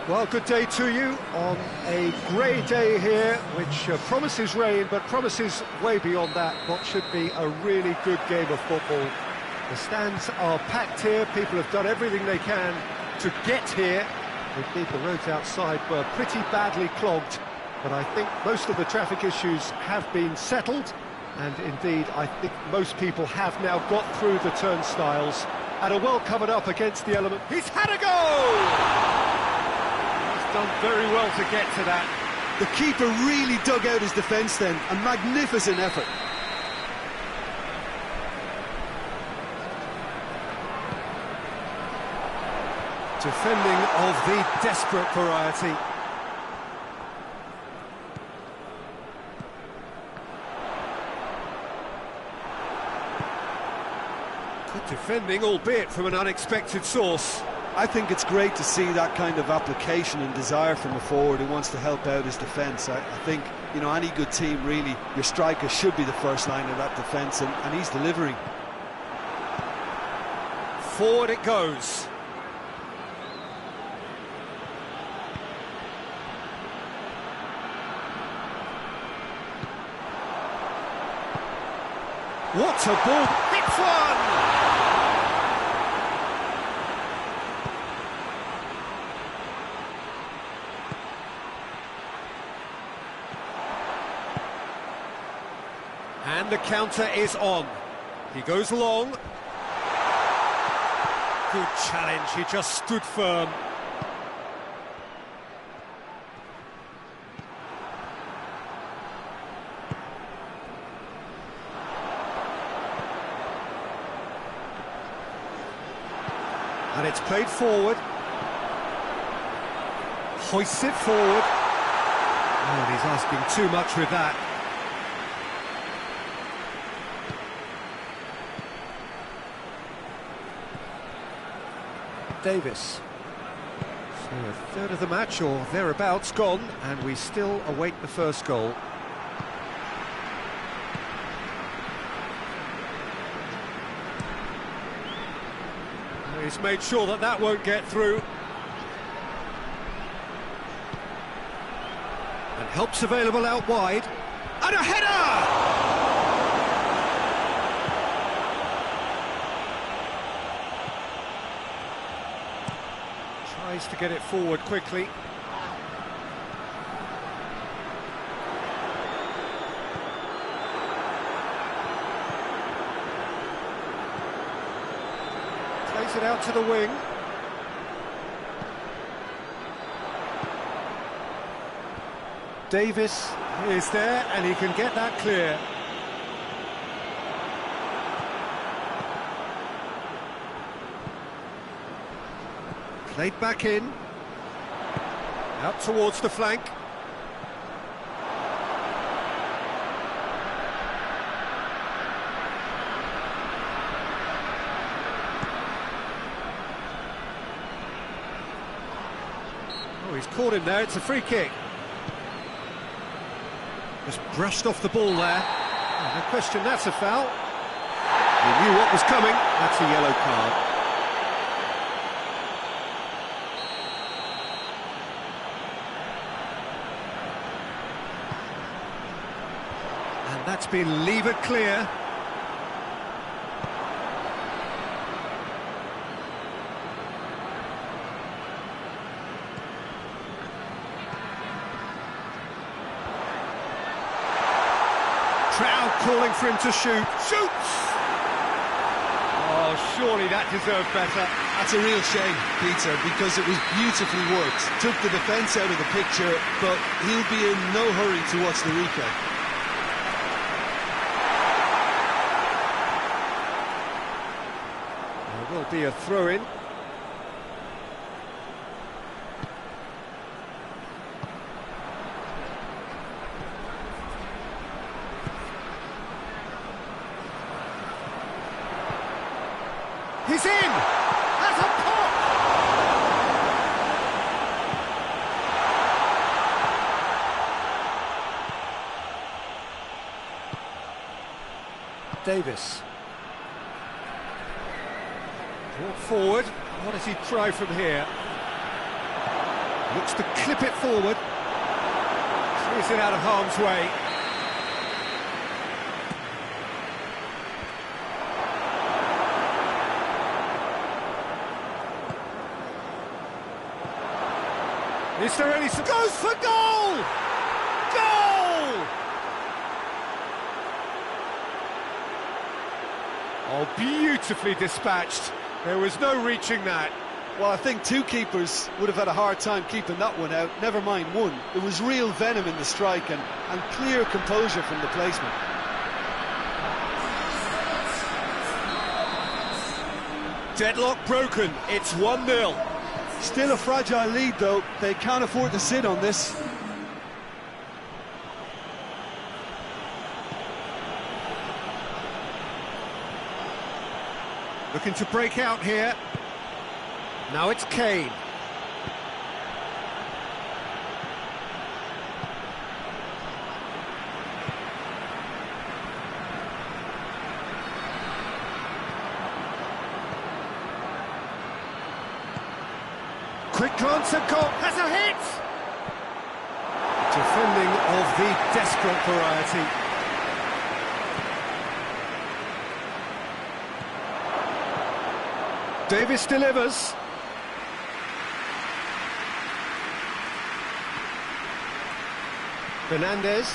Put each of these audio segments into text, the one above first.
Well, good day to you on a grey day here, which promises rain, but promises way beyond that what should be a really good game of football. The stands are packed here, people have done everything they can to get here. Indeed, the roads outside were pretty badly clogged, but I think most of the traffic issues have been settled, and indeed, I think most people have now got through the turnstiles and are well covered up against the element. He's had a go! Done very well to get to that. The keeper really dug out his defence then, a magnificent effort. Defending of the desperate variety. Good defending, albeit from an unexpected source. I think it's great to see that kind of application and desire from a forward who wants to help out his defence. I think, you know, any good team, really, your striker should be the first line of that defence, and he's delivering. Forward it goes. What a ball! Hits one! And the counter is on. He goes long. Good challenge, he just stood firm. And it's played forward. Hoists it forward. Oh, and he's asking too much with that. Davis. So a third of the match or thereabouts gone, and we still await the first goal. He's made sure that that won't get through. And help's available out wide. And a header! Tries to get it forward quickly. Plays it out to the wing. Davis is there and he can get that clear. Played back in, out towards the flank. Oh, he's caught him there, it's a free kick. Just brushed off the ball there. Oh, no question, that's a foul. He knew what was coming, that's a yellow card. That's been levered clear. Crowd calling for him to shoot. Shoots! Oh, surely that deserved better. That's a real shame, Peter, because it was beautifully worked. Took the defence out of the picture, but he'll be in no hurry to watch the replay. Will be a throw-in. He's in! That's a pop! Davis. Brought forward. What does he try from here? Looks to clip it forward. Clears it out of harm's way. Is there any... Goes for goal! Goal! Oh, beautifully dispatched. There was no reaching that. Well, I think two keepers would have had a hard time keeping that one out, never mind one. There was real venom in the strike and clear composure from the placement. Deadlock broken, it's 1-0. Still a fragile lead, though. They can't afford to sit on this. Looking to break out here. Now it's Kane. Quick glance at goal, has a hit! Defending of the desperate variety. Davis delivers. Fernandez.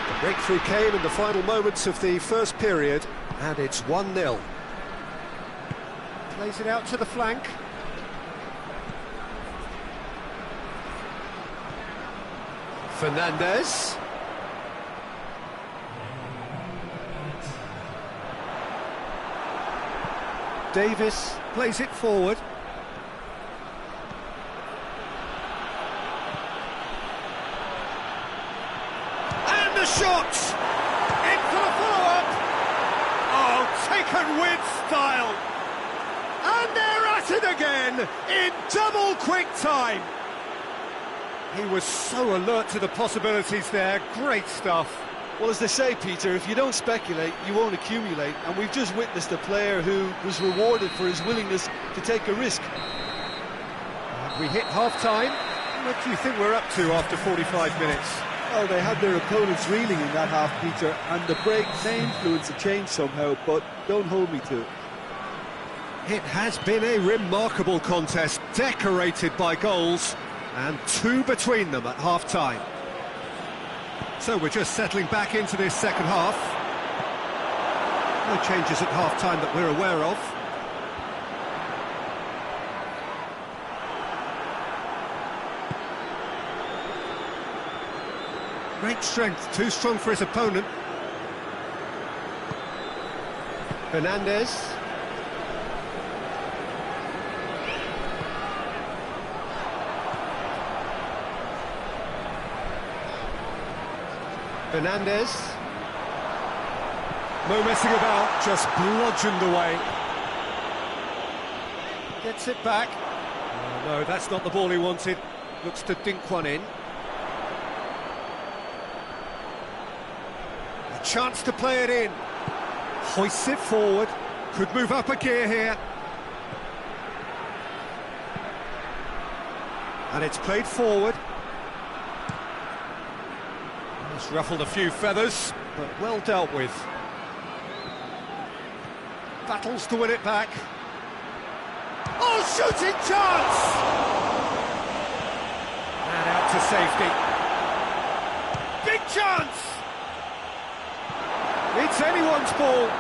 The breakthrough came in the final moments of the first period, and it's 1-0. Plays it out to the flank. Fernandez. Davis plays it forward. And the shot! In for the follow-up! Oh, taken with style! And they're at it again, in double quick time. He was so alert to the possibilities there, great stuff. Well, as they say, Peter, if you don't speculate, you won't accumulate, and we've just witnessed a player who was rewarded for his willingness to take a risk. We hit half-time. What do you think we're up to after 45 minutes? Oh, they had their opponents reeling in that half, Peter, and the break may influence a change somehow, but don't hold me to it. It has been a remarkable contest, decorated by goals, and two between them at half-time. So we're just settling back into this second half. No changes at half-time that we're aware of. Great strength, too strong for his opponent. Fernandez. Fernandez. No messing about, just bludgeoned away. Gets it back. Oh, no, that's not the ball he wanted. Looks to dink one in. A chance to play it in. Hoists it forward. Could move up a gear here. And it's played forward. It's ruffled a few feathers, but well dealt with. Battles to win it back. Oh, shooting chance! And out to safety. Big chance! It's anyone's ball.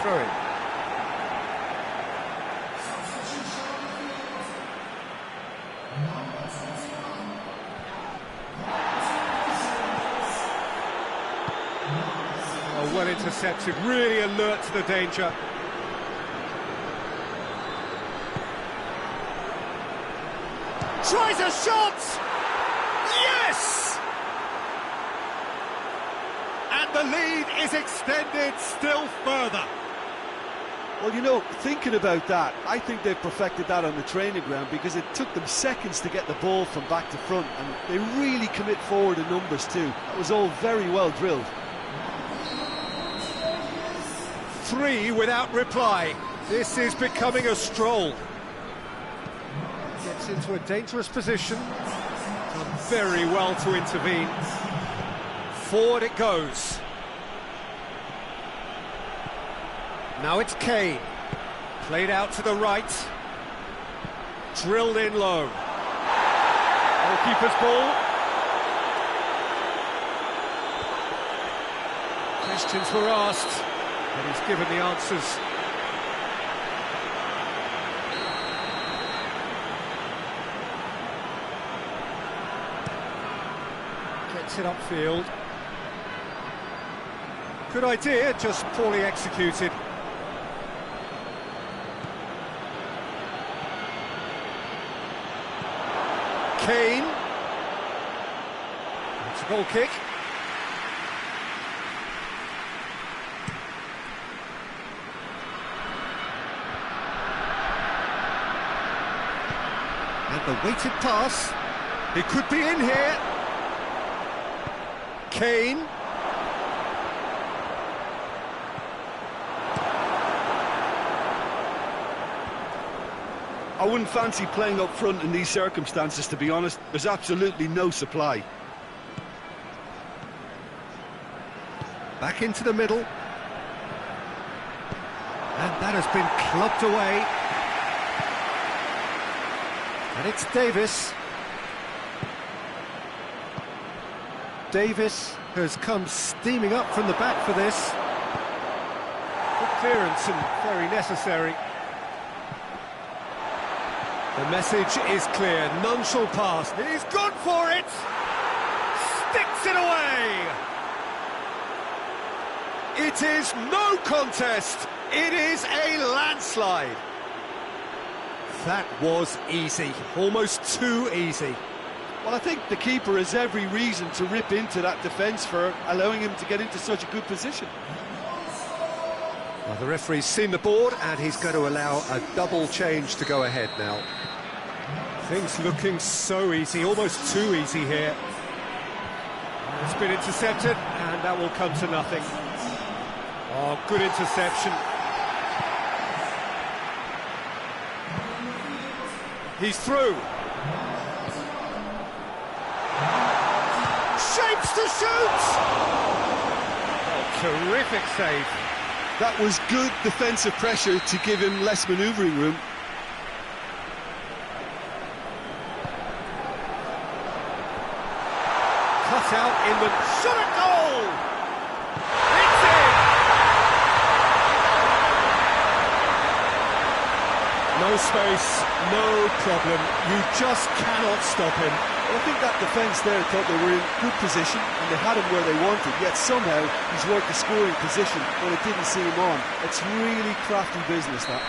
Throw it. Well intercepted, really alert to the danger. Tries a shot! Yes! And the lead is extended still further. Well, you know, thinking about that, I think they've perfected that on the training ground because it took them seconds to get the ball from back to front, and they really commit forward in numbers too. That was all very well drilled. 3 without reply. This is becoming a stroll. Gets into a dangerous position. Done very well to intervene. Forward it goes. Now it's Kane. Played out to the right. Drilled in low. Goalkeeper's ball. Questions were asked, and he's given the answers. Gets it upfield. Good idea, just poorly executed. Kane. It's a goal kick. And the weighted pass. It could be in here. Kane. I wouldn't fancy playing up front in these circumstances, to be honest. There's absolutely no supply. Back into the middle. And that has been clubbed away. And it's Davis. Davis has come steaming up from the back for this. Good clearance and very necessary. The message is clear, none shall pass. He's gone for it! Sticks it away! It is no contest, it is a landslide. That was easy, almost too easy. Well, I think the keeper has every reason to rip into that defence for allowing him to get into such a good position. Well, the referee's seen the board and he's going to allow a double change to go ahead now. Things looking so easy, almost too easy here. It's been intercepted and that will come to nothing. Oh, good interception. He's through. Shapes to shoot! Oh, terrific save. That was good defensive pressure to give him less manoeuvring room. Cut out in the shot at goal! It's in! No space, no problem. You just cannot stop him. Well, I think that defence there thought they were in good position and they had him where they wanted, yet somehow he's worked the scoring position when it didn't see him on. It's really crafty business, that.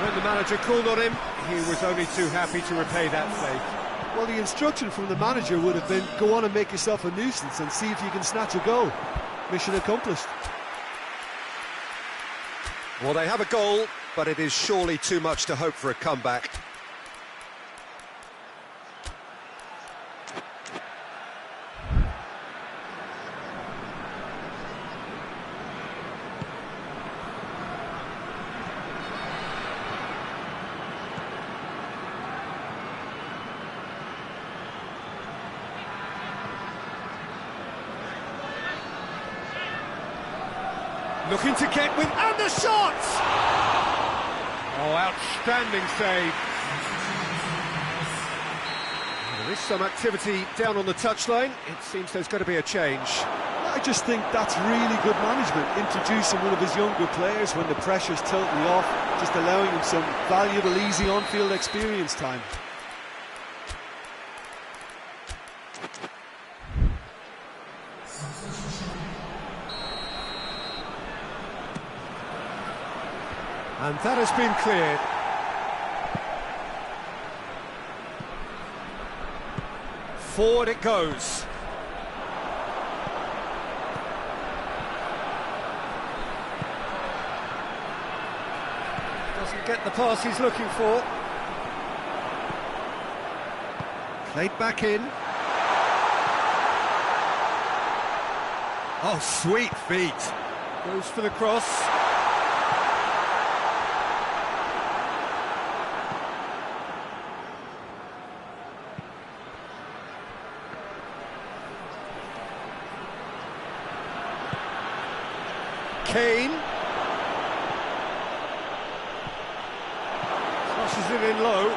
When the manager called on him, he was only too happy to repay that favour. Well, the instruction from the manager would have been, go on and make yourself a nuisance and see if you can snatch a goal. Mission accomplished. Well, they have a goal, but it is surely too much to hope for a comeback. Looking to get with, and the shot! Oh, outstanding save. There is some activity down on the touchline. It seems there's going to be a change. I just think that's really good management, introducing one of his younger players when the pressure's totally off, just allowing him some valuable, easy on-field experience time. And that has been cleared. Forward it goes. Doesn't get the pass he's looking for. Played back in. Oh, sweet feet. Goes for the cross. Kane. Crosses it in low.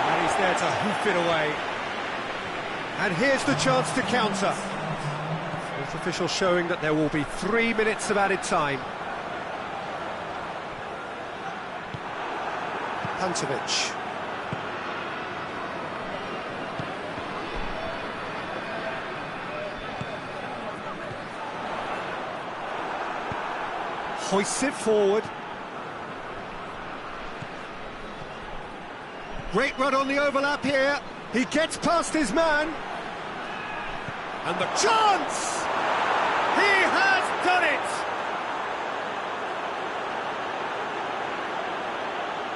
And he's there to hoof it away. And here's the chance to counter. Fourth official showing that there will be 3 minutes of added time. Pantovic. Hoists it forward. Great run on the overlap here. He gets past his man. And the chance! He has done it!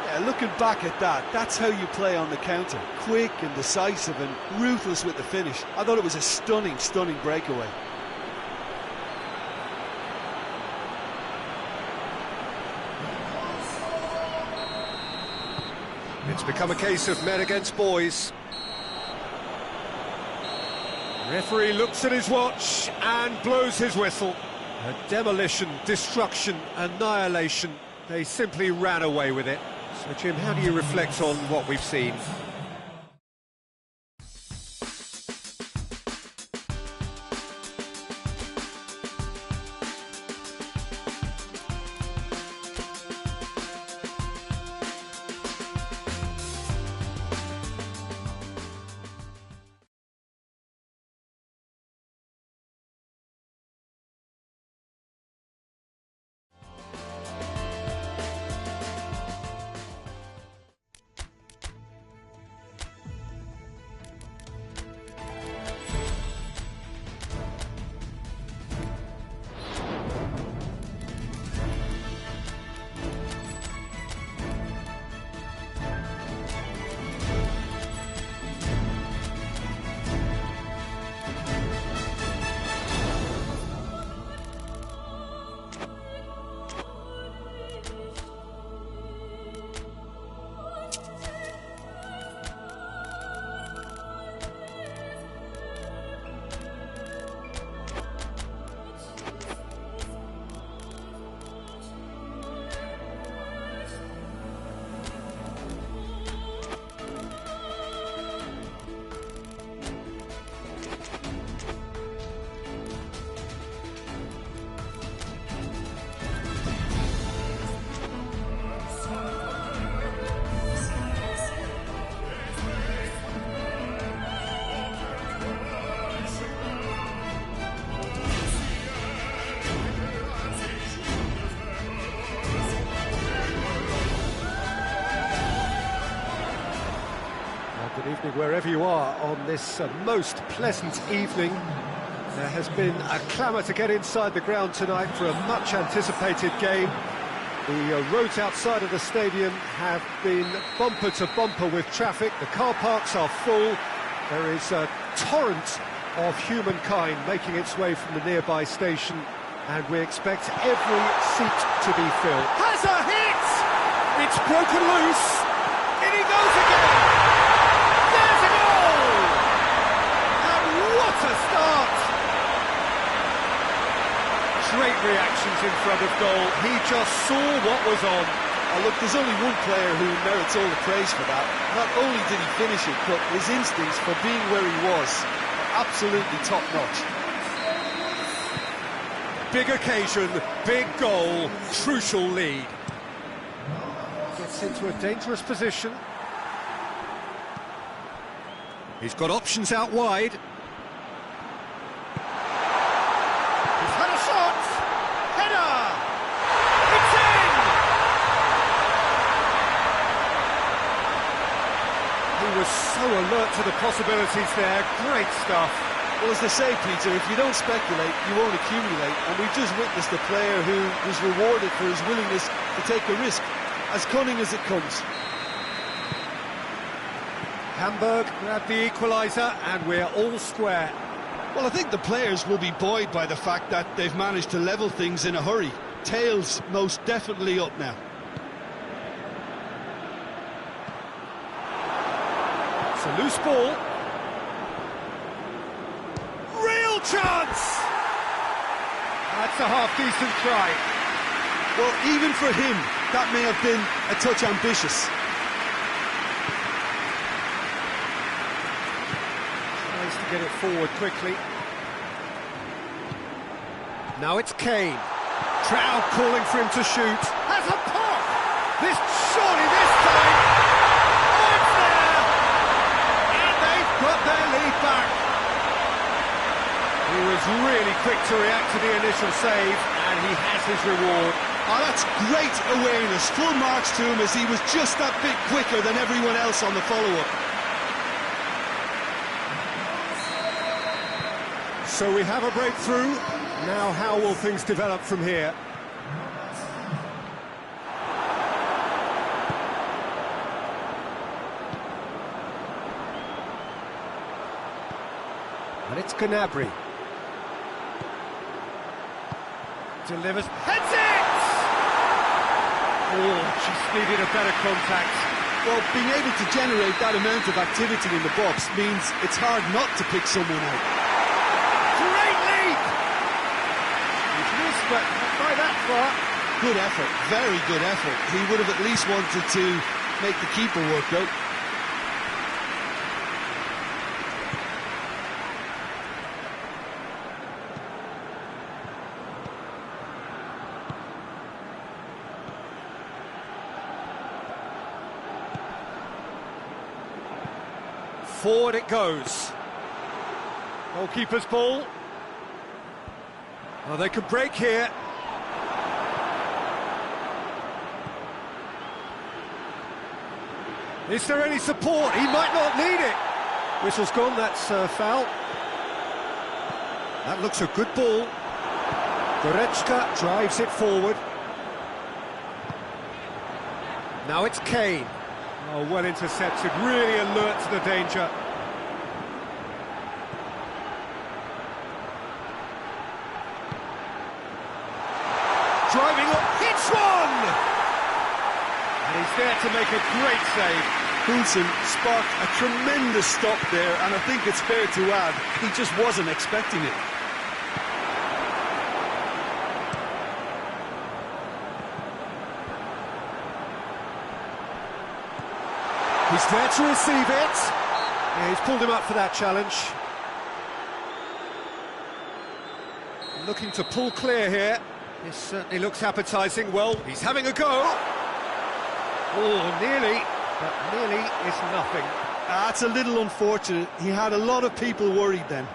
Yeah, looking back at that, that's how you play on the counter. Quick and decisive and ruthless with the finish. I thought it was a stunning, stunning breakaway. It's become a case of men against boys. Referee looks at his watch and blows his whistle. A demolition, destruction, annihilation. They simply ran away with it. So, Jim, how do you reflect on what we've seen? Good evening wherever you are on this most pleasant evening. There has been a clamour to get inside the ground tonight for a much anticipated game. The roads outside of the stadium have been bumper to bumper with traffic. The car parks are full. There is a torrent of humankind making its way from the nearby station, and we expect every seat to be filled. Has a hit! It's broken loose. In he goes again! There's a goal! And what a start! Great reactions in front of goal. He just saw what was on. Oh, look, there's only one player who merits all the praise for that. Not only did he finish it, but his instincts for being where he was, absolutely top-notch. Big occasion, big goal, crucial lead. Gets into a dangerous position. He's got options out wide. He's had a shot! Header! It's in! He was so alert to the possibilities there. Great stuff. Well, as they say, Peter, if you don't speculate, you won't accumulate. And we've just witnessed a player who was rewarded for his willingness to take a risk, as cunning as it comes. Hamburg grabbed the equaliser, and we're all square. Well, I think the players will be buoyed by the fact that they've managed to level things in a hurry. Tails most definitely up now. It's a loose ball. Real chance! That's That's a half-decent try. Well, even for him, that may have been a touch ambitious. Tries to get it forward quickly. Now it's Kane. Trout calling for him to shoot. Has a pop! Surely this time! Oh, it's there! And they've got their lead back. He was really quick to react to the initial save, and he has his reward. Oh, that's great awareness. Full marks to him as he was just that bit quicker than everyone else on the follow-up. So we have a breakthrough. Now how will things develop from here? And it's Gnabry. Delivers, heads it! Oh, just needed a better contact. Well, being able to generate that amount of activity in the box means it's hard not to pick someone out. Great leap! He's missed, but not by that far. Good effort, very good effort. He would have at least wanted to make the keeper work, though. Forward it goes. Goalkeeper's ball. Oh, they could break here. Is there any support? He might not need it. Whistle's gone, that's foul. That looks a good ball. Goretzka drives it forward. Now it's Kane. Oh, well intercepted, really alert to the danger. Driving up, hits one! And he's there to make a great save. Poulsen sparked a tremendous stop there, and I think it's fair to add, he just wasn't expecting it. He's there to receive it. Yeah, he's pulled him up for that challenge. Looking to pull clear here. This certainly looks appetising. Well, he's having a go. Oh, nearly, but nearly is nothing. That's a little unfortunate. He had a lot of people worried then.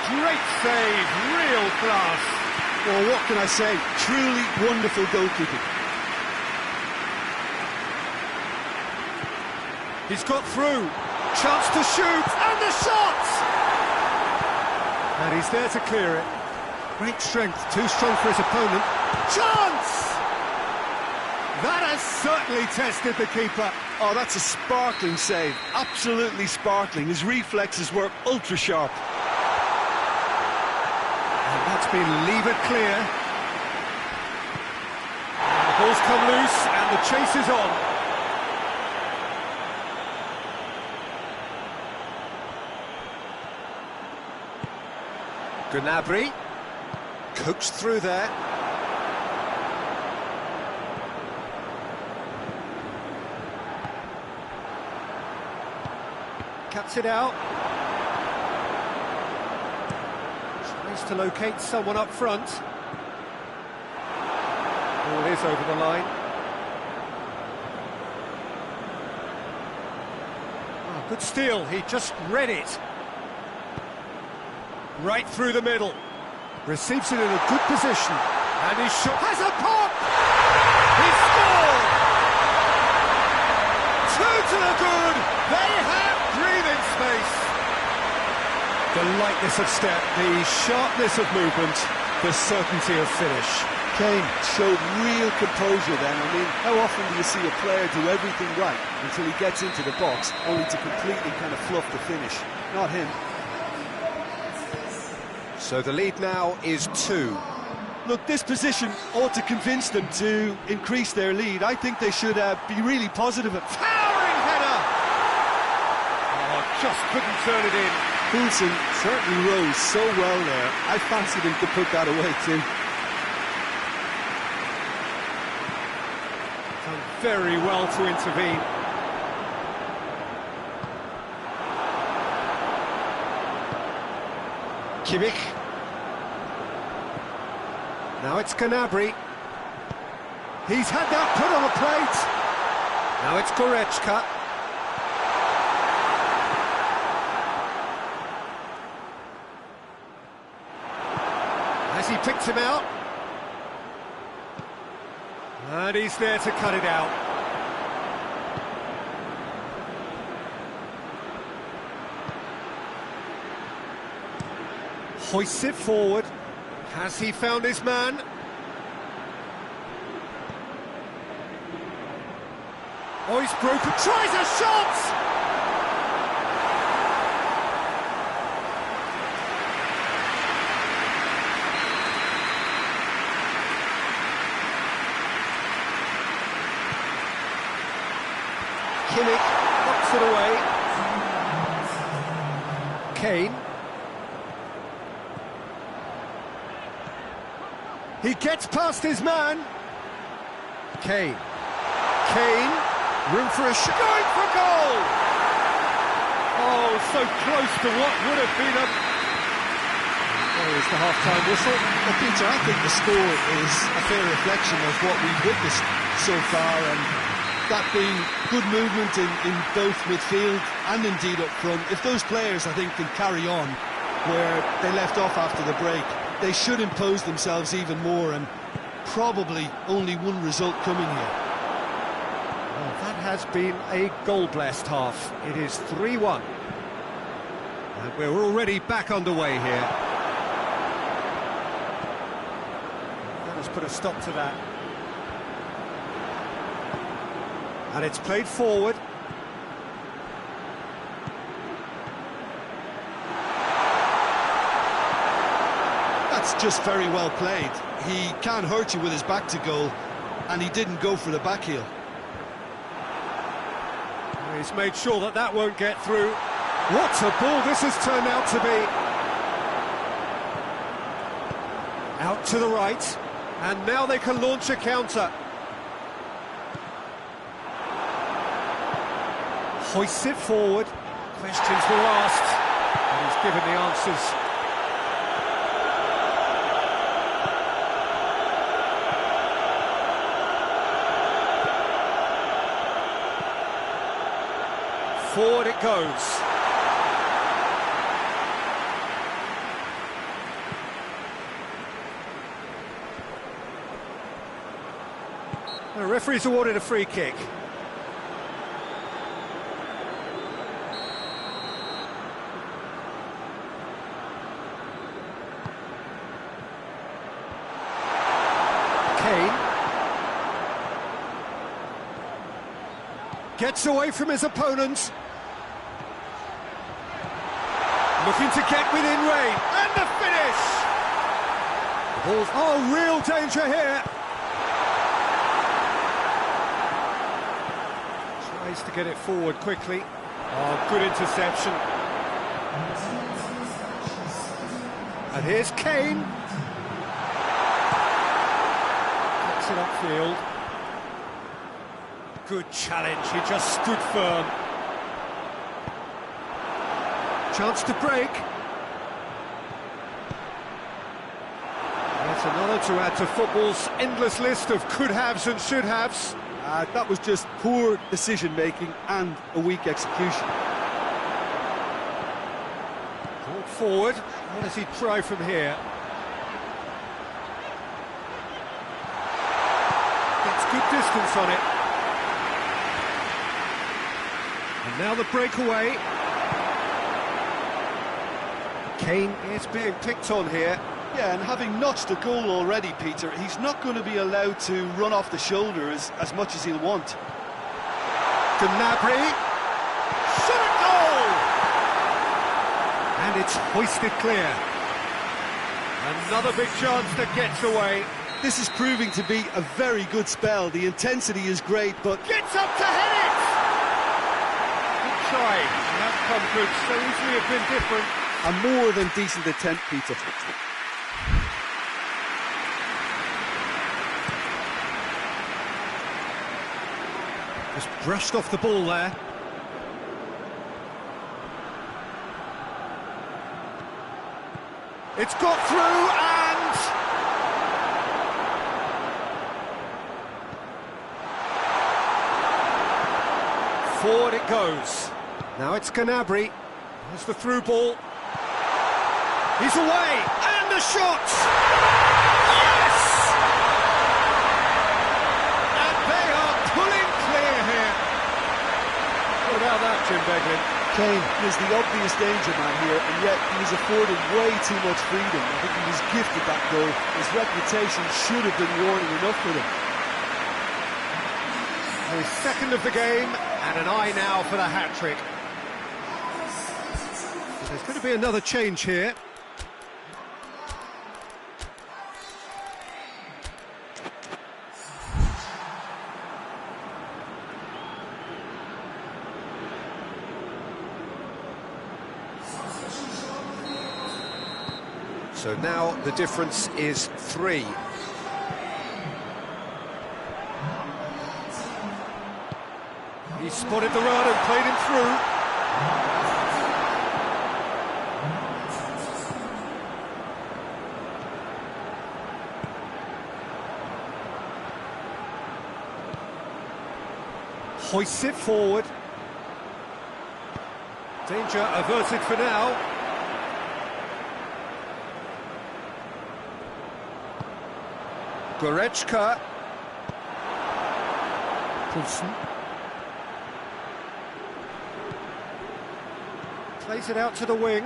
Great save, real class. Well, what can I say? Truly wonderful goalkeeping. He's got through. Chance to shoot, and the shot! And he's there to clear it. Great strength, too strong for his opponent. Chance! That has certainly tested the keeper. Oh, that's a sparkling save. Absolutely sparkling. His reflexes were ultra sharp. That's been levered clear. And the ball's come loose and the chase is on. Gnabry coaxed through there. Cuts it out. To locate someone up front. Ball is over the line. Oh, good steal, he just read it. Right through the middle. Receives it in a good position. And his shot has a pop! He scored! 2 to the good! They have breathing space. The lightness of step, the sharpness of movement, the certainty of finish. Kane showed real composure then. I mean, how often do you see a player do everything right until he gets into the box, only to completely kind of fluff the finish? Not him. So the lead now is 2. Look, this position ought to convince them to increase their lead. I think they should be really positive. Towering header! Oh, just couldn't turn it in. Poulsen certainly rose so well there. I fancied him to put that away too. Done very well to intervene. Kimmich. Now it's Gnabry. He's had that put on a plate. Now it's Goretzka. Has he picked him out? And he's there to cut it out. Hoists it forward. Has he found his man? Oh, he's broken. Tries a shot! Kimmich knocks it away. Kane. He gets past his man. Kane. Kane. Room for a shot. Going for goal! Oh, so close to what would have been a... There's the half-time whistle. Well, Peter, I think the score is a fair reflection of what we've witnessed so far, and that being good movement in both midfield and indeed up front. If those players, I think, can carry on where they left off after the break, they should impose themselves even more, and probably only one result coming here. Well, that has been a goal-blessed half. It is 3-1. And we're already back underway here. Let us put a stop to that. And it's played forward. That's just very well played. He can't hurt you with his back to goal, and he didn't go for the back heel. He's made sure that that won't get through. What a ball this has turned out to be. Out to the right, and now they can launch a counter. Hoists it forward. Questions were asked, and he's given the answers. Forward it goes. The referee's awarded a free kick. Kane gets away from his opponents. Looking to get within range, and the finish! The ball's, oh, real danger here! Tries to get it forward quickly. Oh, good interception. And here's Kane. Gets it upfield. Good challenge, he just stood firm. Chance to break. That's another to add to football's endless list of could-haves and should-haves. That was just poor decision-making and a weak execution. Brought forward. What does he try from here? Gets good distance on it. And now the breakaway. Kane is being picked on here. Yeah, and having notched a goal already, Peter, he's not going to be allowed to run off the shoulder as much as he'll want. Gnabry. Shot at goal! And it's hoisted clear. Another big chance that gets away. This is proving to be a very good spell. The intensity is great, but Gets up to head it! Good try. The outcome could so easily have been different. a more than decent attempt, Peter. Just brushed off the ball there. It's got through and... forward it goes. Now it's Gnabry. There's the through ball. He's away, and the shot! Yes! And they are pulling clear here. What about that, Jim Beglin? Kane is the obvious danger man here, and yet he was afforded way too much freedom. I think he was gifted that goal. His reputation should have been warning enough for him. His second of the game, and an eye now for the hat-trick. There's going to be another change here. So now the difference is 3. He spotted the run and played him through. Hoists it forward. Danger averted for now. Goretzka. Poulsen. Plays it out to the wing.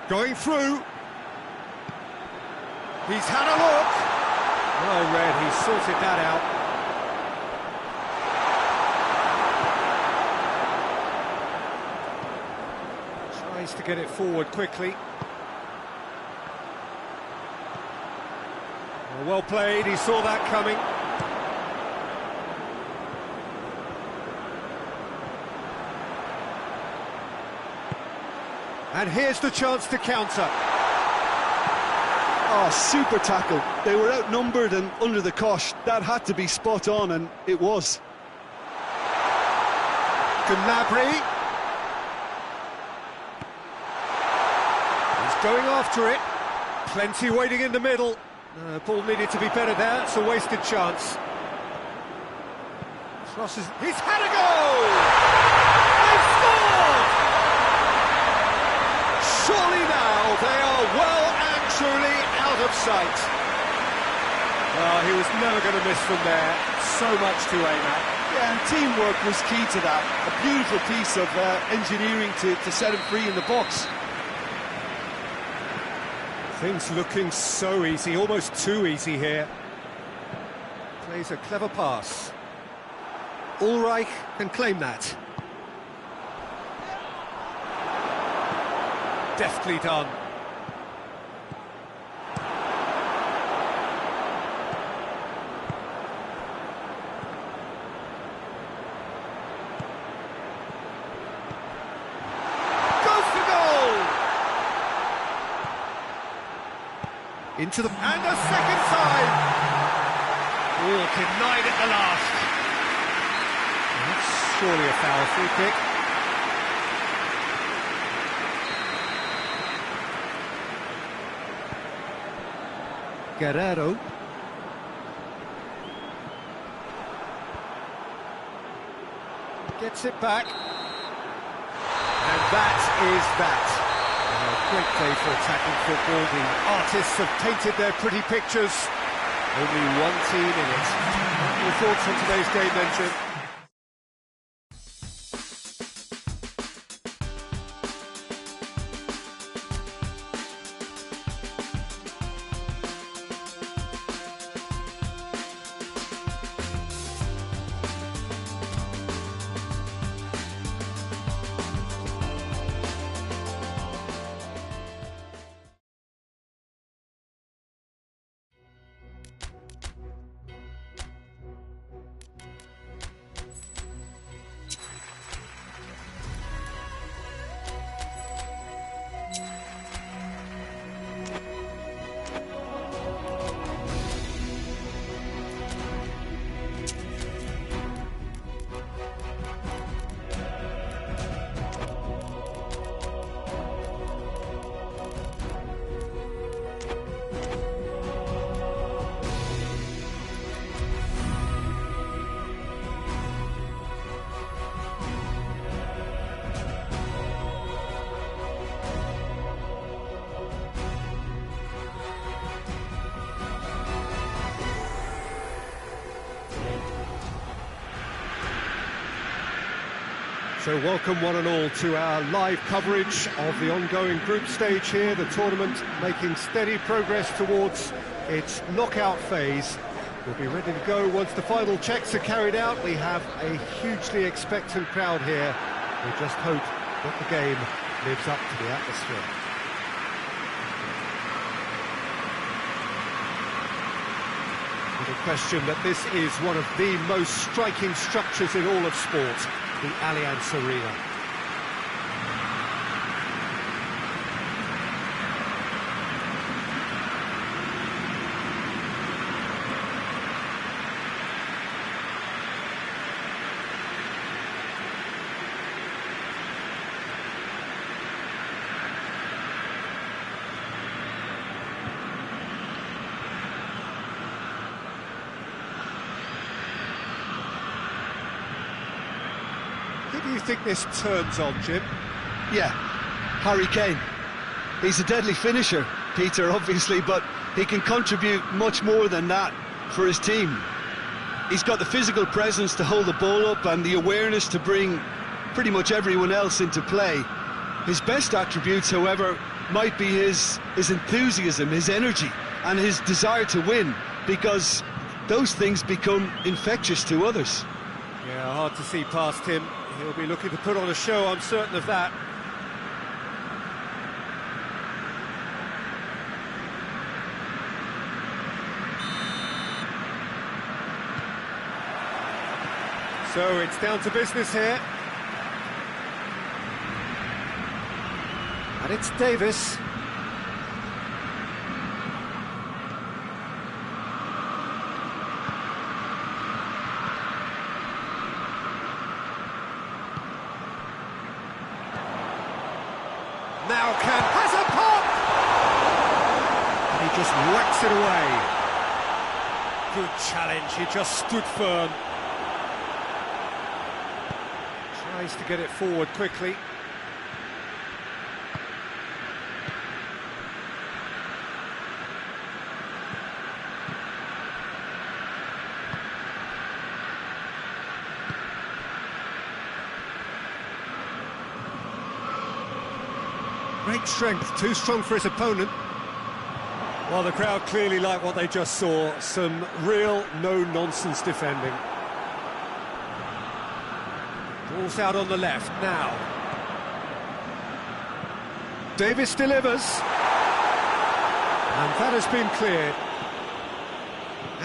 Going through. He's had a look. Well read, he sorted that out. Tries to get it forward quickly. Well played, he saw that coming. And here's the chance to counter. Oh, super tackle. They were outnumbered and under the cosh. That had to be spot on, and it was. Gnabry. He's going after it. Plenty waiting in the middle. Ball needed to be better there. It's a wasted chance. He's had a goal! They've scored! Surely now they are well and truly out of sight. Well, he was never going to miss from there. So much to aim at. Yeah, and teamwork was key to that. A beautiful piece of engineering to set him free in the box. Things looking so easy, almost too easy here. Plays a clever pass. Ulreich can claim that. Deftly done. Into the... and a second time! Oh, denied at the last. That's surely a foul free kick. Guerrero. Gets it back. And that is that. Great day for attacking football. The artists have painted their pretty pictures. Only one team in it. Your thoughts on today's game then, Jim? So welcome one and all to our live coverage of the ongoing group stage here, the tournament making steady progress towards its knockout phase. We'll be ready to go once the final checks are carried out. We have a hugely expectant crowd here. We just hope that the game lives up to the atmosphere. The question that this is one of the most striking structures in all of sport, the Allianz Arena. Who do you think this turns on, Jim? Yeah, Harry Kane. He's a deadly finisher, Peter, obviously, but he can contribute much more than that for his team. He's got the physical presence to hold the ball up and the awareness to bring pretty much everyone else into play. His best attributes, however, might be his enthusiasm, his energy, and his desire to win, because those things become infectious to others. Yeah, hard to see past him. He'll be looking to put on a show, I'm certain of that. So it's down to business here. And it's Davis. Now has a pop! And he just whacks it away. Good challenge, he just stood firm. Tries to get it forward quickly. Great strength, too strong for his opponent. Well, the crowd clearly like what they just saw. Some real no-nonsense defending. Ball's out on the left now. Davis delivers. And that has been cleared.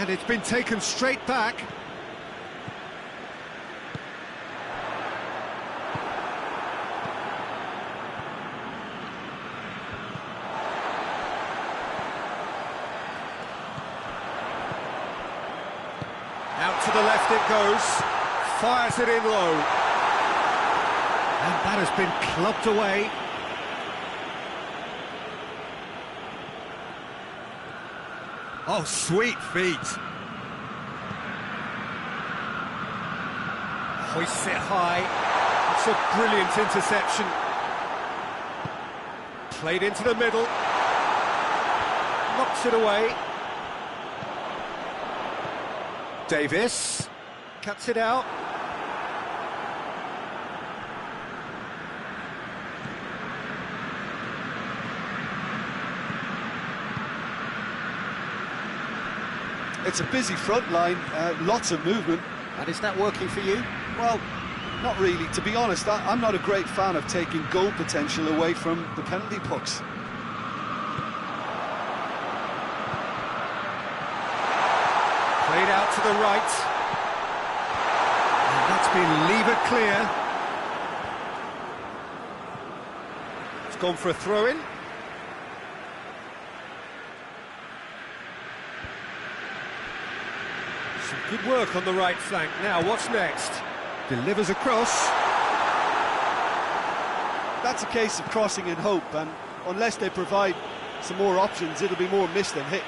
And it's been taken straight back. Out to the left it goes, fires it in low. And that has been clubbed away. Oh, sweet feet. Hoists it high. It's a brilliant interception. Played into the middle. Knocks it away. Davis cuts it out. It's a busy front line, lots of movement. And is that working for you? Well, not really. To be honest, I'm not a great fan of taking goal potential away from the penalty box. Played out to the right. And that's been levered clear. It's gone for a throw-in. Some good work on the right flank. Now, what's next? Delivers across. That's a case of crossing in hope, and unless they provide some more options, it'll be more miss than hit.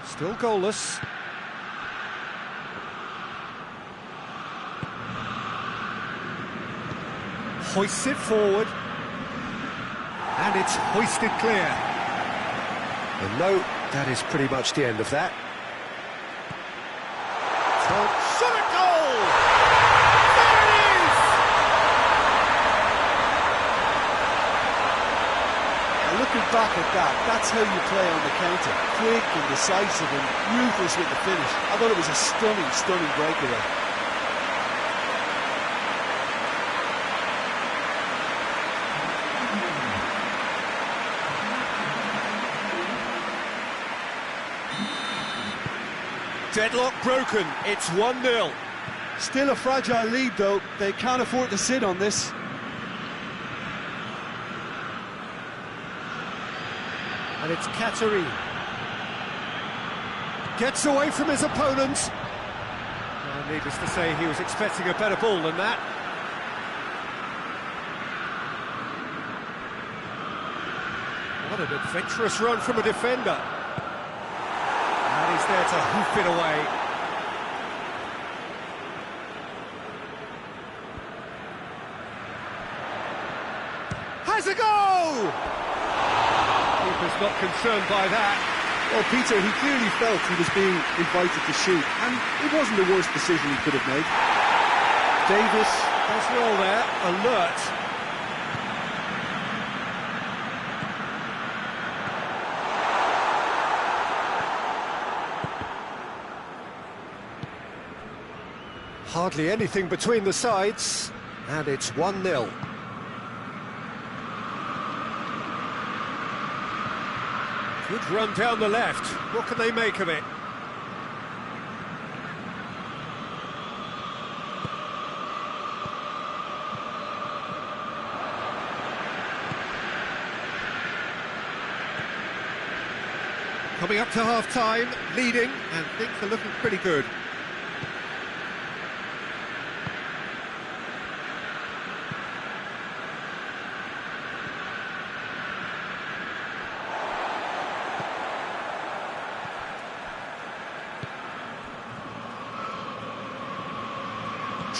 Still goalless. Hoists it forward. And it's hoisted clear. And no, that is pretty much the end of that. Shot a goal! There it is! Now looking back at that, that's how you play on the counter. Quick and decisive and ruthless with the finish. I thought it was a stunning, stunning breakaway. Deadlock broken, it's 1-0. Still a fragile lead though, they can't afford to sit on this. And it's Kateri. Gets away from his opponent. Well, needless to say, he was expecting a better ball than that. What an adventurous run from a defender. And he's there to hoof it away. Has a goal! Keeper's not concerned by that. Well, Peter, he clearly felt he was being invited to shoot, and it wasn't the worst decision he could have made. Davis as well there, alert. Hardly anything between the sides, and it's 1-0. Good run down the left. What can they make of it? Coming up to half-time, leading, and things are looking pretty good.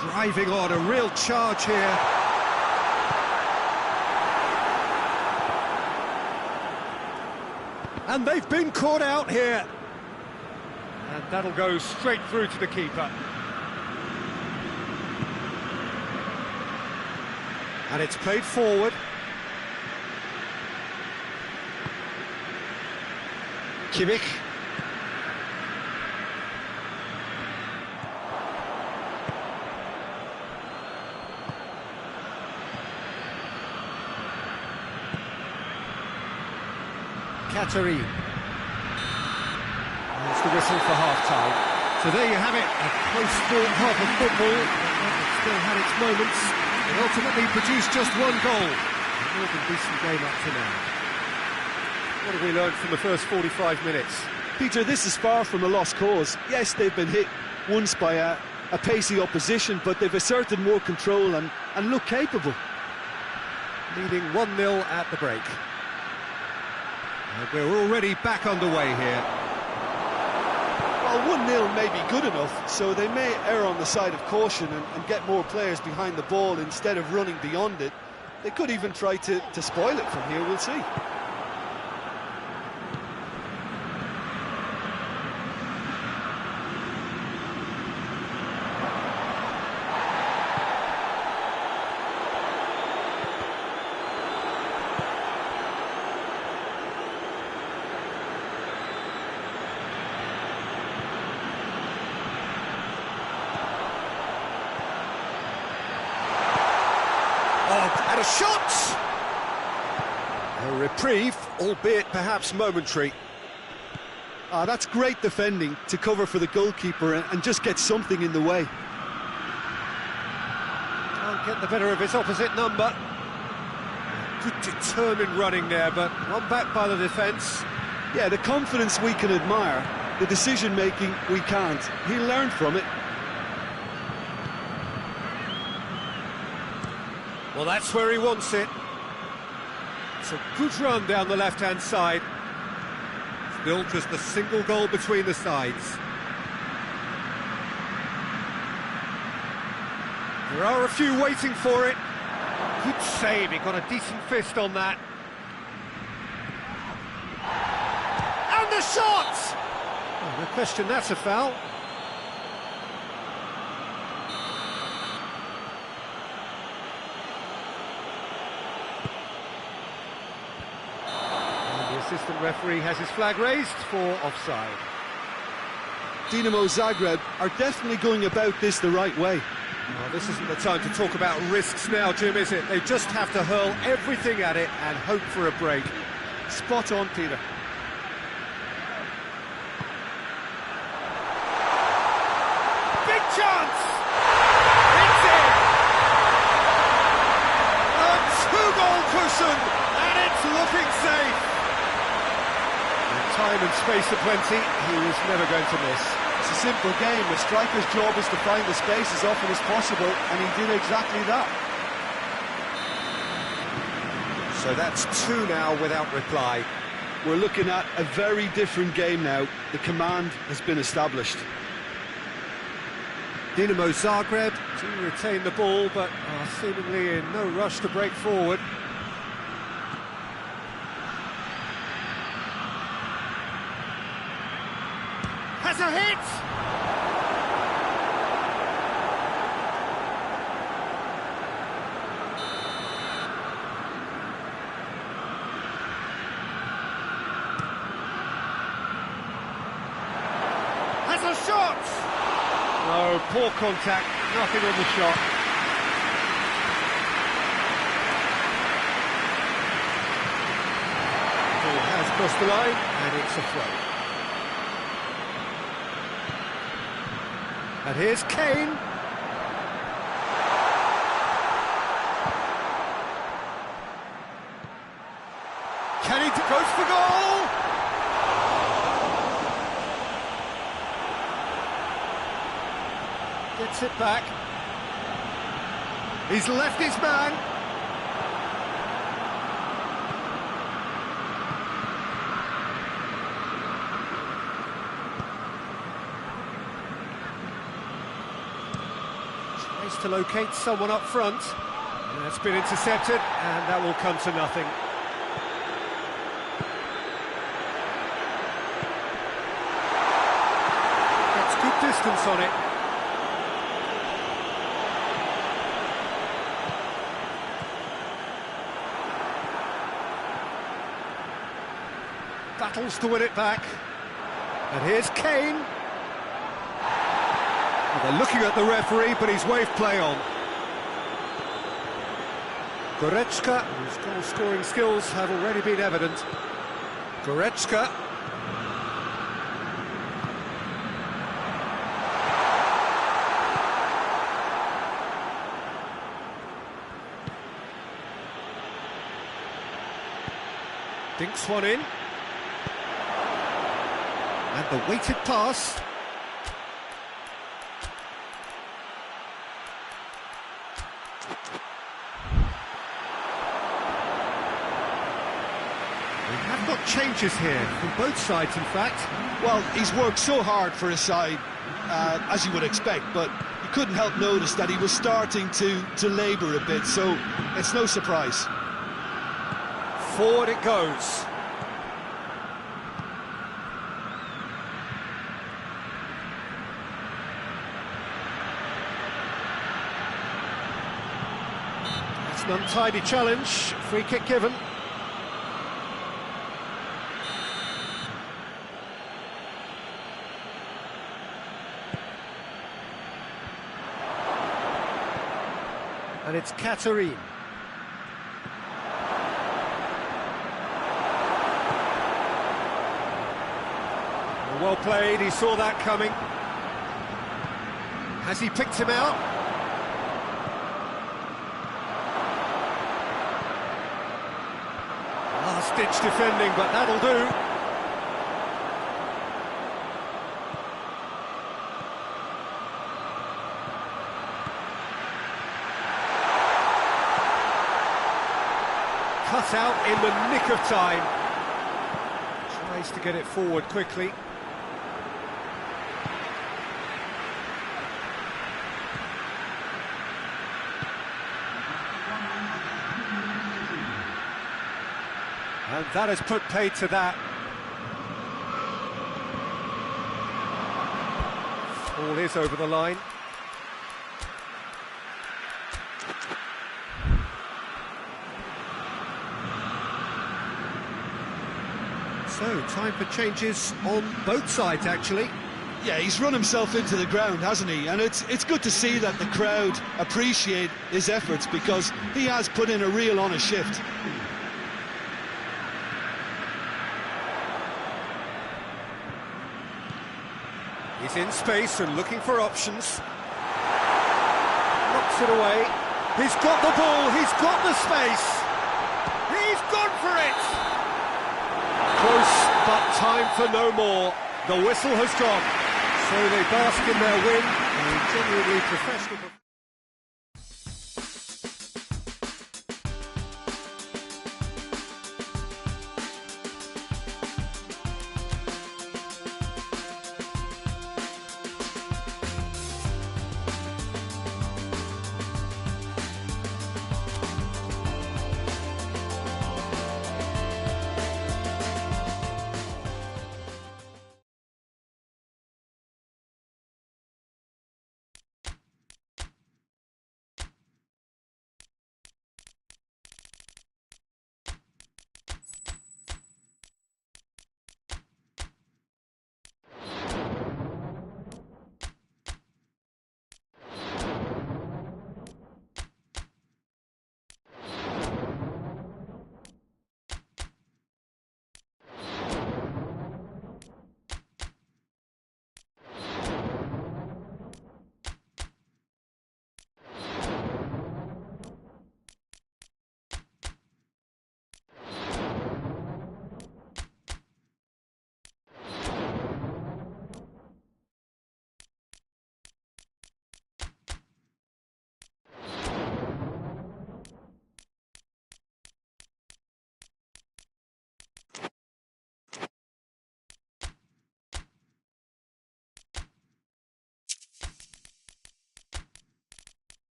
Driving on, a real charge here. And they've been caught out here. And that'll go straight through to the keeper. And it's played forward. Kimmich. Kateri. That's the whistle for half-time. So there you have it, a close-fought half of football. It still had its moments. It ultimately produced just one goal. A more than decent game up to now. What have we learned from the first 45 minutes? Peter, this is far from a lost cause. Yes, they've been hit once by a pacey opposition, but they've asserted more control and look capable. Leading 1-0 at the break. And we're already back underway here. Well, 1-0 may be good enough, so they may err on the side of caution and get more players behind the ball instead of running beyond it. They could even try to spoil it from here, we'll see. And a shot! A reprieve, albeit perhaps momentary. That's great defending to cover for the goalkeeper and just get something in the way. Can't get the better of his opposite number. Good determined running there, but one back by the defence. Yeah, the confidence we can admire, the decision-making we can't. He'll learn from it. Well, that's where he wants it. It's a good run down the left-hand side. Still just a single goal between the sides. There are a few waiting for it. Good save, he got a decent fist on that. a shot! Oh, no question that's a foul. And the assistant referee has his flag raised for offside. Dinamo Zagreb are definitely going about this the right way. Well, this isn't the time to talk about risks now, Jim, is it? They just have to hurl everything at it and hope for a break. Spot on, Peter. Big chance! It's in! A two-goal cushion, and it's looking safe. With time and space aplenty, he was never going to miss. It's a simple game. The striker's job is to find the space as often as possible, and he did exactly that. So that's two now without reply. We're looking at a very different game now. The command has been established. Dinamo Zagreb do retain the ball, but are seemingly in no rush to break forward. Has a hit! Has a shot! Oh, poor contact, nothing on the shot. Ball has crossed the line, and it's a throw. And here's Kane. Can he goes for goal? Gets it back. He's left his man. Tries to locate someone up front. And that's been intercepted, and that will come to nothing. That's good distance on it. Battles to win it back. And here's Kane. Well, they're looking at the referee, but he's waved play on. Goretzka, whose goal-scoring skills have already been evident. Goretzka. Dinks one in. And the weighted pass. We have got changes here from both sides, in fact. Well, he's worked so hard for his side, as you would expect, but you couldn't help notice that he was starting to labour a bit, so it's no surprise. Forward it goes. It's an untidy challenge, free kick given. And it's Katarine. Well played, he saw that coming. Has he picked him out? Last-ditch defending, but that'll do. Cut out in the nick of time. Tries to get it forward quickly. And that has put paid to that. Ball is over the line. So, time for changes on both sides, actually. Yeah, he's run himself into the ground, hasn't he? And it's good to see that the crowd appreciate his efforts, because he has put in a real honest shift. He's in space and looking for options. Knocks it away. He's got the ball, he's got the space. He's gone for it! Close, but time for no more. The whistle has gone. So they bask in their win. A genuinely professional performance.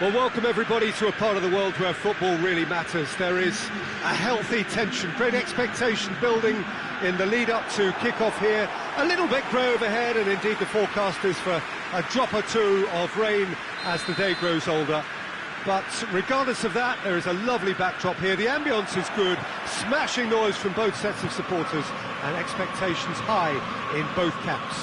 Well, welcome everybody to a part of the world where football really matters. There is a healthy tension, great expectation building in the lead-up to kick-off here. A little bit grey overhead, and indeed the forecast is for a drop or two of rain as the day grows older. But regardless of that, there is a lovely backdrop here. The ambience is good, smashing noise from both sets of supporters, and expectations high in both camps.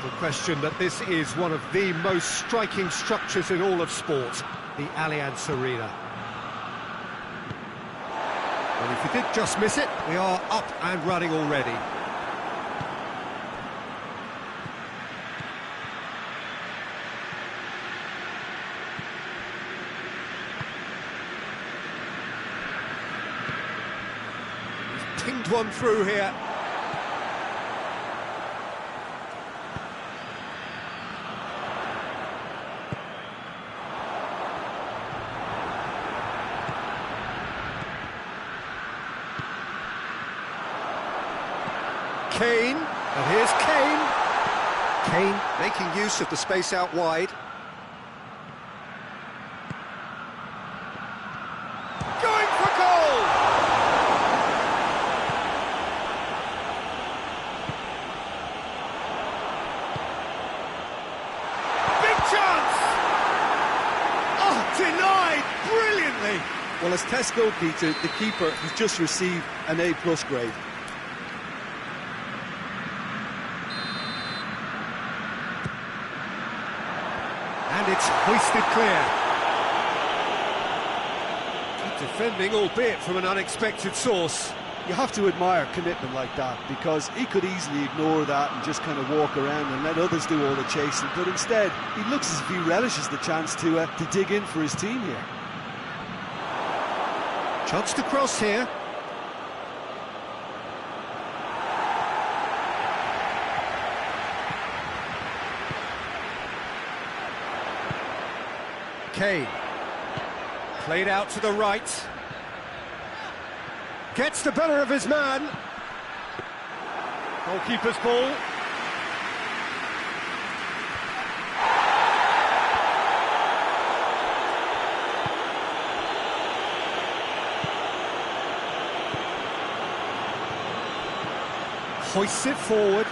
Little question that this is one of the most striking structures in all of sport, the Allianz Arena. Well, if you did just miss it, we are up and running already. He's pinged one through here. Kane, and here's Kane. Kane making use of the space out wide. Going for goal! Big chance! Oh, denied brilliantly! Well, as test goalkeeper, the keeper has just received an A+ grade. And it's hoisted clear. Good defending, albeit from an unexpected source. You have to admire commitment like that, because he could easily ignore that and just kind of walk around and let others do all the chasing, but instead he looks as if he relishes the chance to dig in for his team here. Chance to cross here. Kane. Played out to the right. Gets the better of his man. Goalkeeper's ball. Hoists it forward.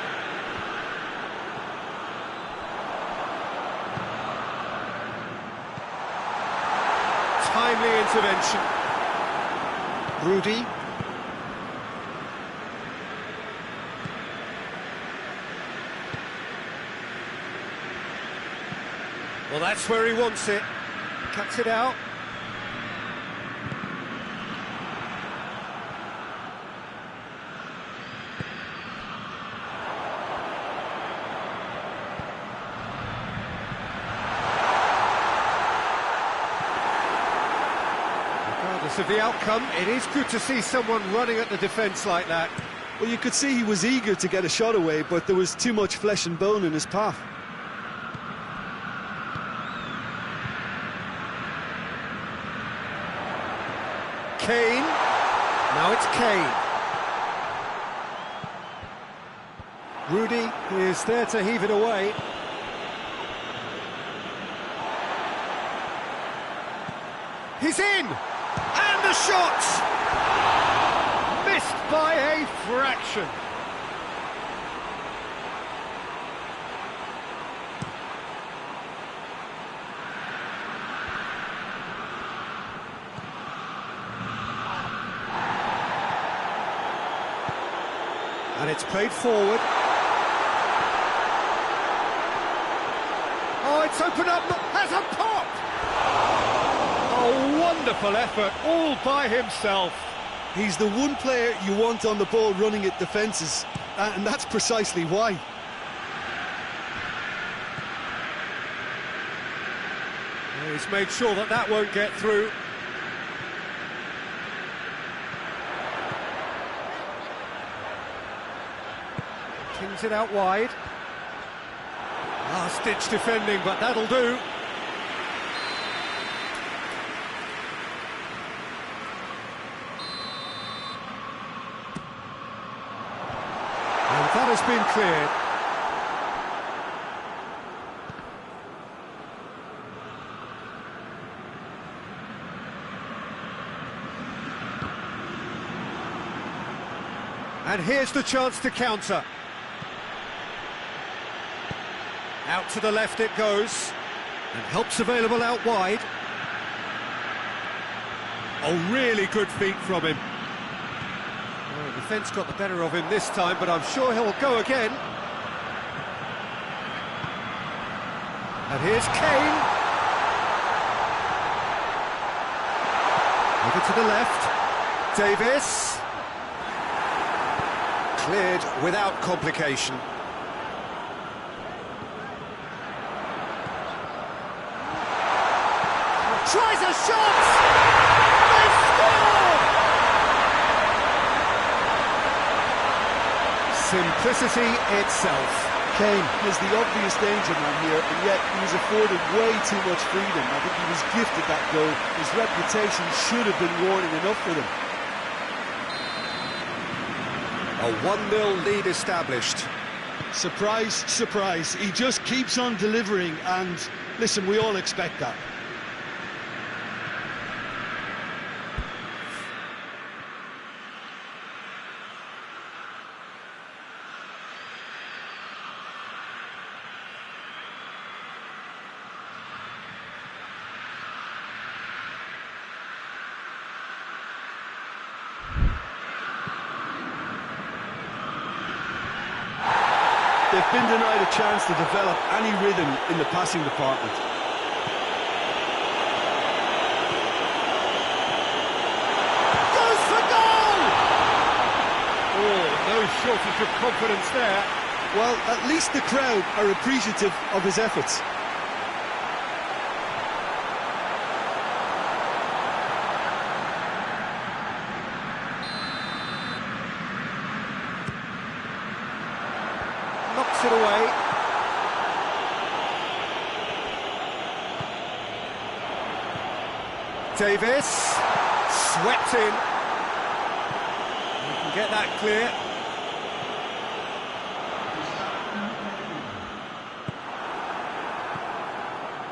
Timely intervention. Rudy. Well, that's where he wants it. Cuts it out. Regardless of the outcome, it is good to see someone running at the defence like that. Well, you could see he was eager to get a shot away, but there was too much flesh and bone in his path. Kane. Now it's Kane. Rudy is there to heave it away. He's in! And the shot! Missed by a fraction. And it's played forward. Oh, it's opened up, has a pop! Oh, wonderful effort, all by himself. He's the one player you want on the ball running at defences, and that's precisely why. Well, he's made sure that that won't get through. Kings it out wide. Last-ditch defending, but that'll do. And that has been cleared. And here's the chance to counter. Out to the left it goes, and help's available out wide. Oh, really good feet from him. Well, the defence got the better of him this time, but I'm sure he'll go again. And here's Kane. Over to the left. Davis. Cleared without complication. Tries a shot! They score! Simplicity itself. Kane is the obvious danger man here, and yet he was afforded way too much freedom. I think he was gifted that goal. His reputation should have been warning enough for them. A 1-0 lead established. Surprise, surprise. He just keeps on delivering, and listen, we all expect that. They've been denied a chance to develop any rhythm in the passing department. Goes for goal! Oh, no shortage of confidence there. Well, at least the crowd are appreciative of his efforts. Knocks it away. Davis, swept in. You can get that clear.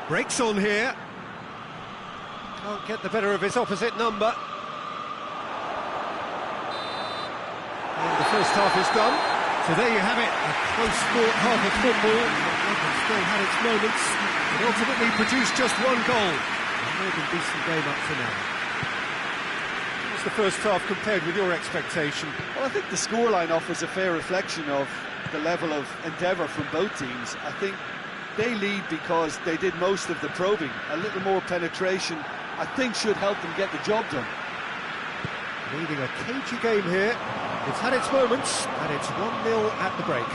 Breaks on here. Can't get the better of his opposite number. And the first half is done. So there you have it, a close-fought half of football. London still had its moments, but ultimately produced just one goal. A more than decent game up to now. What's the first half compared with your expectation? Well, I think the scoreline offers a fair reflection of the level of endeavour from both teams. I think they lead because they did most of the probing. A little more penetration, I think, should help them get the job done. Leading a cagey game here. It's had its moments, and it's 1-0 at the break.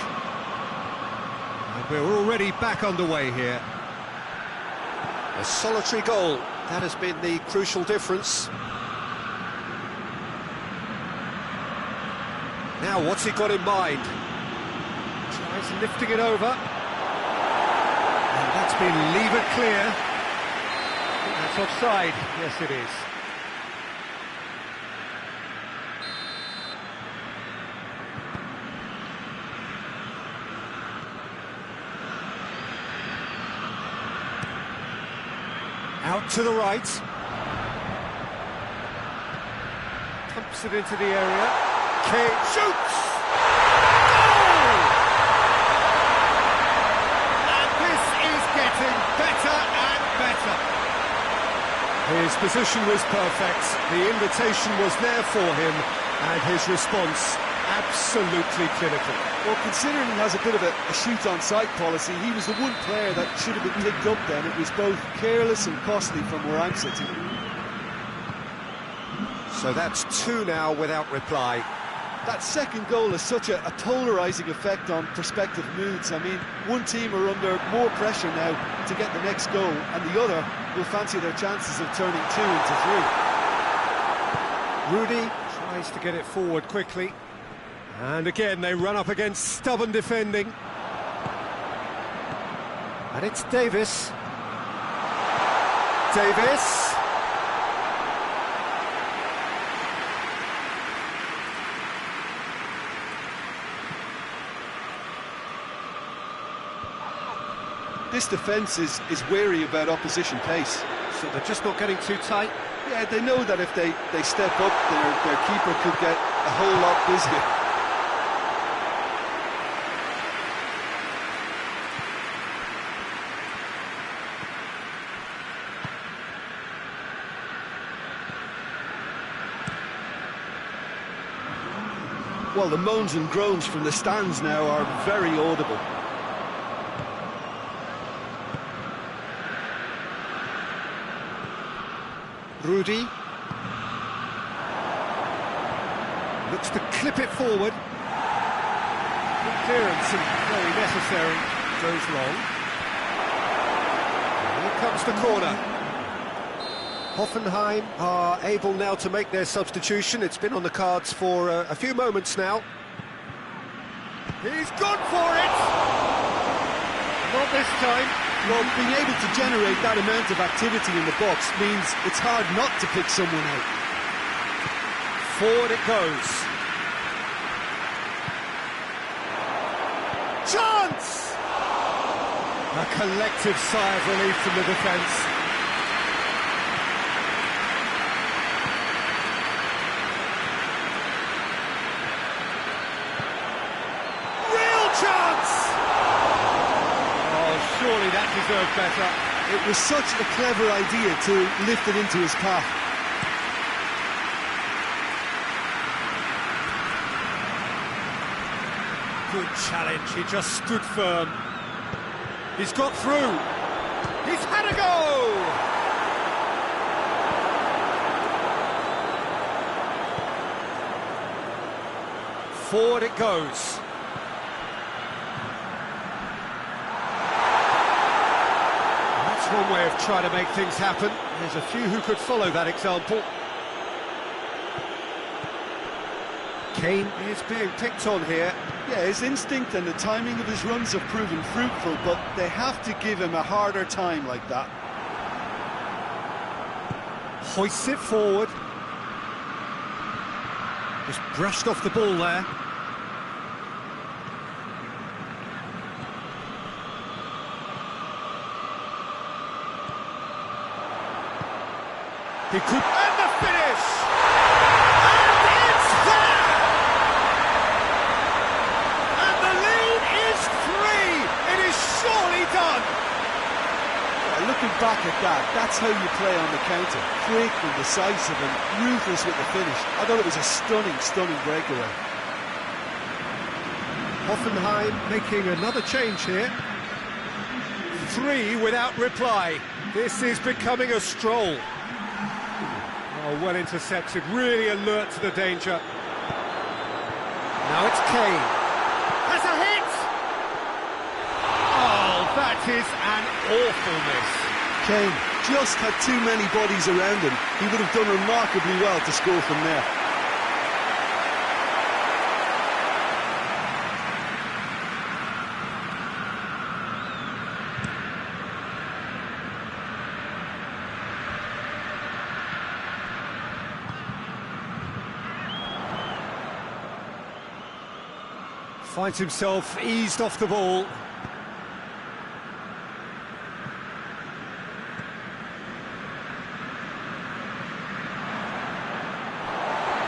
And we're already back underway here. A solitary goal, that has been the crucial difference. Now, what's he got in mind? Tries lifting it over. And that's been levered clear. I think that's offside. Yes, it is. Out to the right. Pumps it into the area. Kane shoots! Goal! And this is getting better and better. His position was perfect. The invitation was there for him, and his response absolutely clinical. Well, considering he has a bit of a shoot-on-sight policy, he was the one player that should have been picked up then. It was both careless and costly from where I'm sitting. So that's 2 now without reply. That second goal has such a polarising effect on prospective moods. I mean, one team are under more pressure now to get the next goal, and the other will fancy their chances of turning 2 into 3. Rudy tries to get it forward quickly. And again, they run up against stubborn defending. And it's Davis. Davis. This defence is wary about opposition pace. So they're just not getting too tight? Yeah, they know that if they step up, their keeper could get a whole lot busier. Well, the moans and groans from the stands now are very audible. Rudy looks to clip it forward. Good clearance and very necessary. Goes long. Here comes the corner. Hoffenheim are able now to make their substitution. It's been on the cards for a few moments now. He's gone for it! Not this time. Well, being able to generate that amount of activity in the box means it's hard not to pick someone out. Forward it goes. Chance! A collective sigh of relief from the defence. Surely that deserved better. It was such a clever idea to lift it into his path. Good challenge, he just stood firm. He's got through. He's had a go! Forward it goes. One way of trying to make things happen. There's a few who could follow that example. Kane is being picked on here. Yeah, his instinct and the timing of his runs have proven fruitful, but they have to give him a harder time like that. hoists it forward. Just brushed off the ball there. He could... And the finish! And it's there! And the lead is 3! It is surely done! Yeah, looking back at that, that's how you play on the counter. Quick and decisive and ruthless with the finish. I thought it was a stunning, stunning breakaway. Hoffenheim making another change here. 3 without reply. This is becoming a stroll. Oh, well intercepted, really alert to the danger. Now it's Kane. Has a hit! Oh, that is an awful miss. Kane just had too many bodies around him. He would have done remarkably well to score from there. Finds himself eased off the ball. There's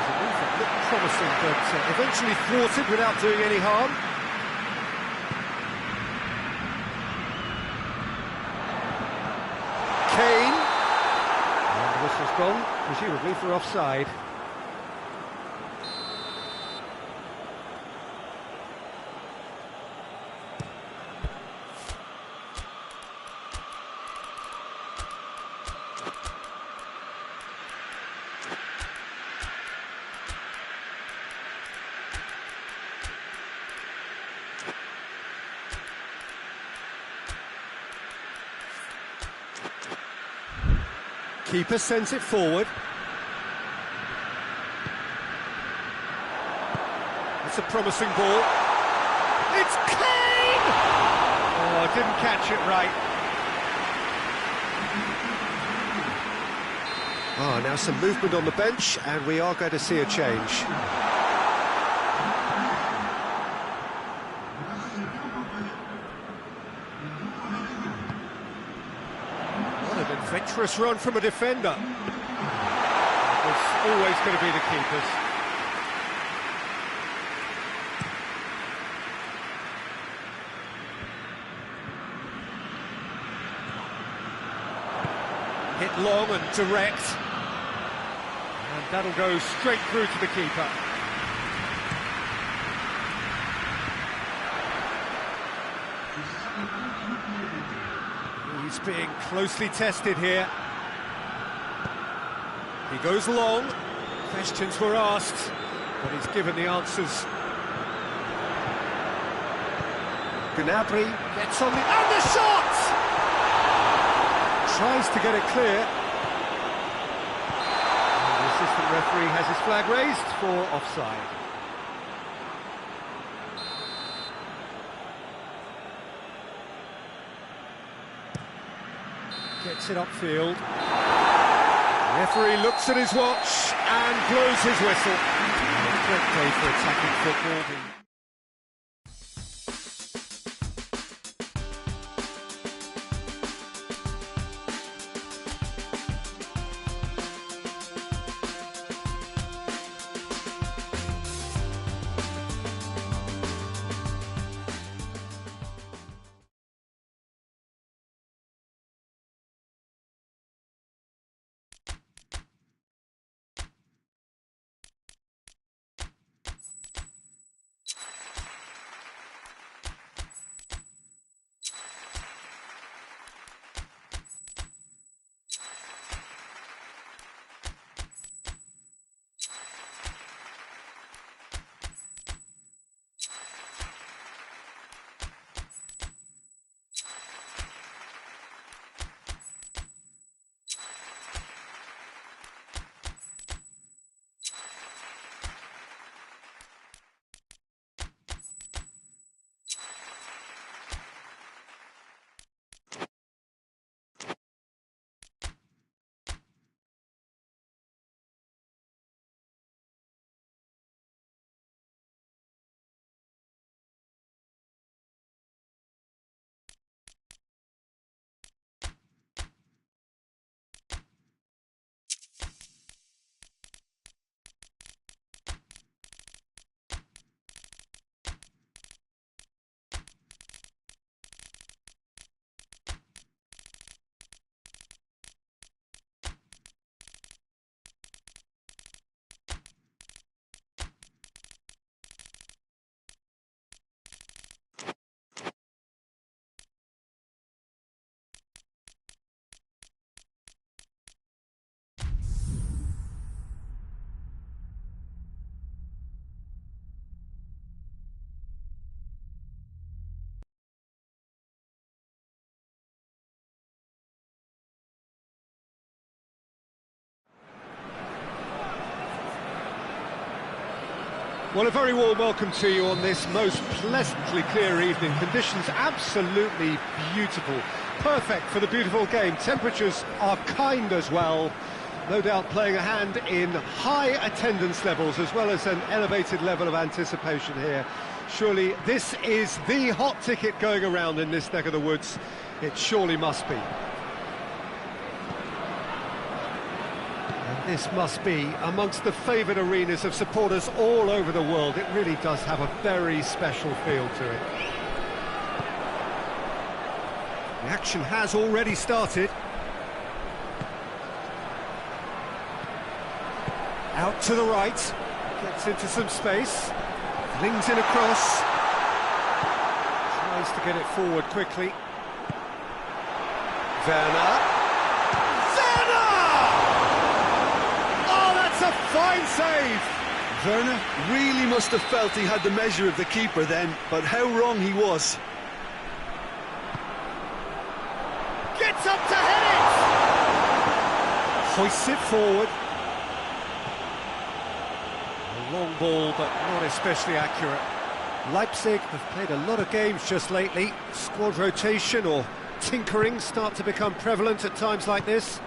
a move that looked promising, but eventually thwarted without doing any harm. Kane. And the whistle's gone, presumably for offside. Keeper sends it forward. It's a promising ball. It's Kane! Oh, didn't catch it right. Ah, now some movement on the bench, and we are going to see a change. Adventurous run from a defender. It was always going to be the keeper's. Hit long and direct. And that'll go straight through to the keeper. He's being closely tested here. He goes long. Questions were asked, but he's given the answers. Gnabry gets on the... And the shot! Tries to get it clear. And the assistant referee has his flag raised for offside. Gets it upfield. The referee looks at his watch and blows his whistle. A great day for attacking football. Well, a very warm welcome to you on this most pleasantly clear evening. Conditions absolutely beautiful. Perfect for the beautiful game. Temperatures are kind as well. No doubt playing a hand in high attendance levels as well as an elevated level of anticipation here. Surely this is the hot ticket going around in this neck of the woods. It surely must be. This must be amongst the favoured arenas of supporters all over the world. It really does have a very special feel to it. The action has already started. Out to the right, gets into some space, flings in across, tries to get it forward quickly. Werner. A fine save! Werner really must have felt he had the measure of the keeper then, but how wrong he was. Gets up to head it! Hoists it forward. A long ball, but not especially accurate. Leipzig have played a lot of games just lately. Squad rotation or tinkering start to become prevalent at times like this.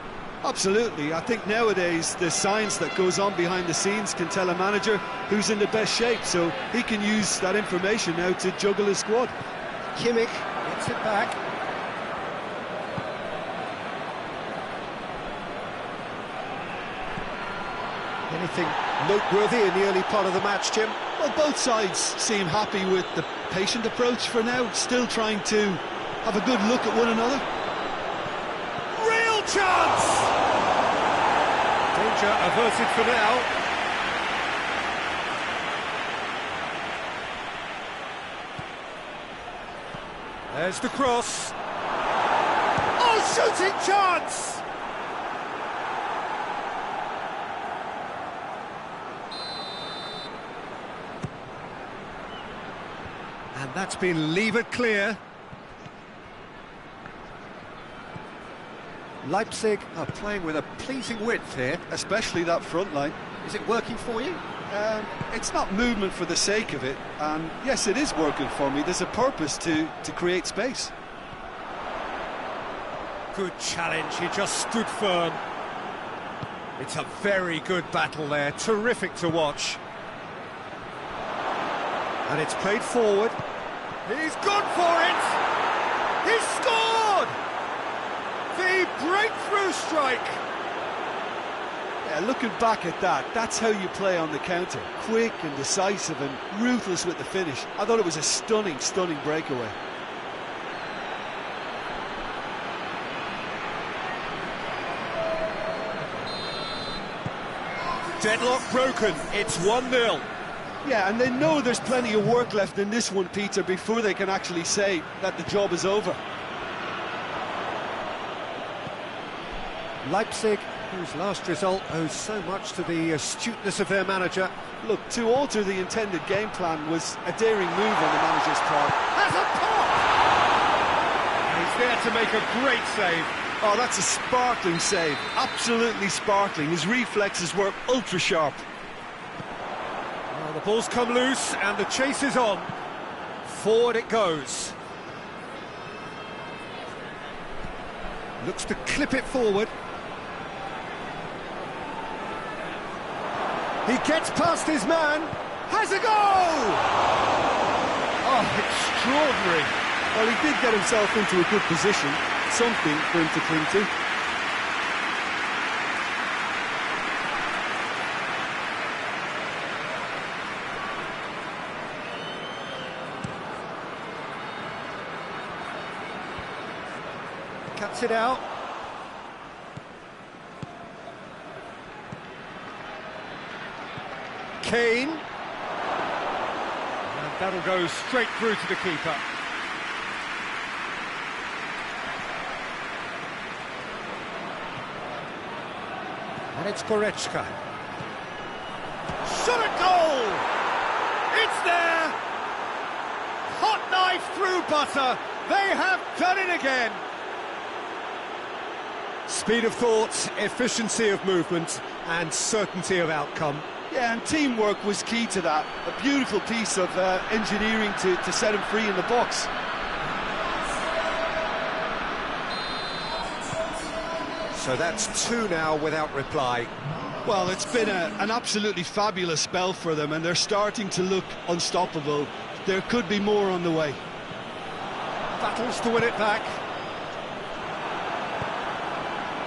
Absolutely. I think nowadays the science that goes on behind the scenes can tell a manager who's in the best shape, so he can use that information now to juggle his squad. Kimmich gets it back. Anything noteworthy in the early part of the match, Jim? Well, both sides seem happy with the patient approach for now, still trying to have a good look at one another. Chance! Danger averted for now. There's the cross. Oh, shooting chance! And that's been levered clear. Leipzig are playing with a pleasing width here. Especially that front line. Is it working for you? It's not movement for the sake of it, and yes, it is working for me. There's a purpose to create space. Good challenge, he just stood firm. It's a very good battle there, terrific to watch. And it's played forward. He's gone for it! He's scored! The breakthrough strike! Yeah, looking back at that, that's how you play on the counter. Quick and decisive and ruthless with the finish. I thought it was a stunning, stunning breakaway. Deadlock broken, it's 1-0. Yeah, and they know there's plenty of work left in this one, Peter, before they can actually say that the job is over. Leipzig, whose last result owes so much to the astuteness of their manager. Look, to alter the intended game plan was a daring move on the manager's part. Has a pop! He's there to make a great save. Oh, that's a sparkling save. Absolutely sparkling. His reflexes were ultra-sharp. Well, the ball's come loose and the chase is on. Forward it goes. Looks to clip it forward. He gets past his man, has a goal! Oh, extraordinary. Well, he did get himself into a good position, something for him to cling to. Cuts it out. Kane. And that'll go straight through to the keeper. And it's Goretzka. Shot at goal! It's there! Hot knife through butter. They have done it again. Speed of thought, efficiency of movement, and certainty of outcome. Yeah, and teamwork was key to that. A beautiful piece of engineering to set him free in the box. So that's 2 now without reply. Well, it's been an absolutely fabulous spell for them, and they're starting to look unstoppable. There could be more on the way. Battles to win it back.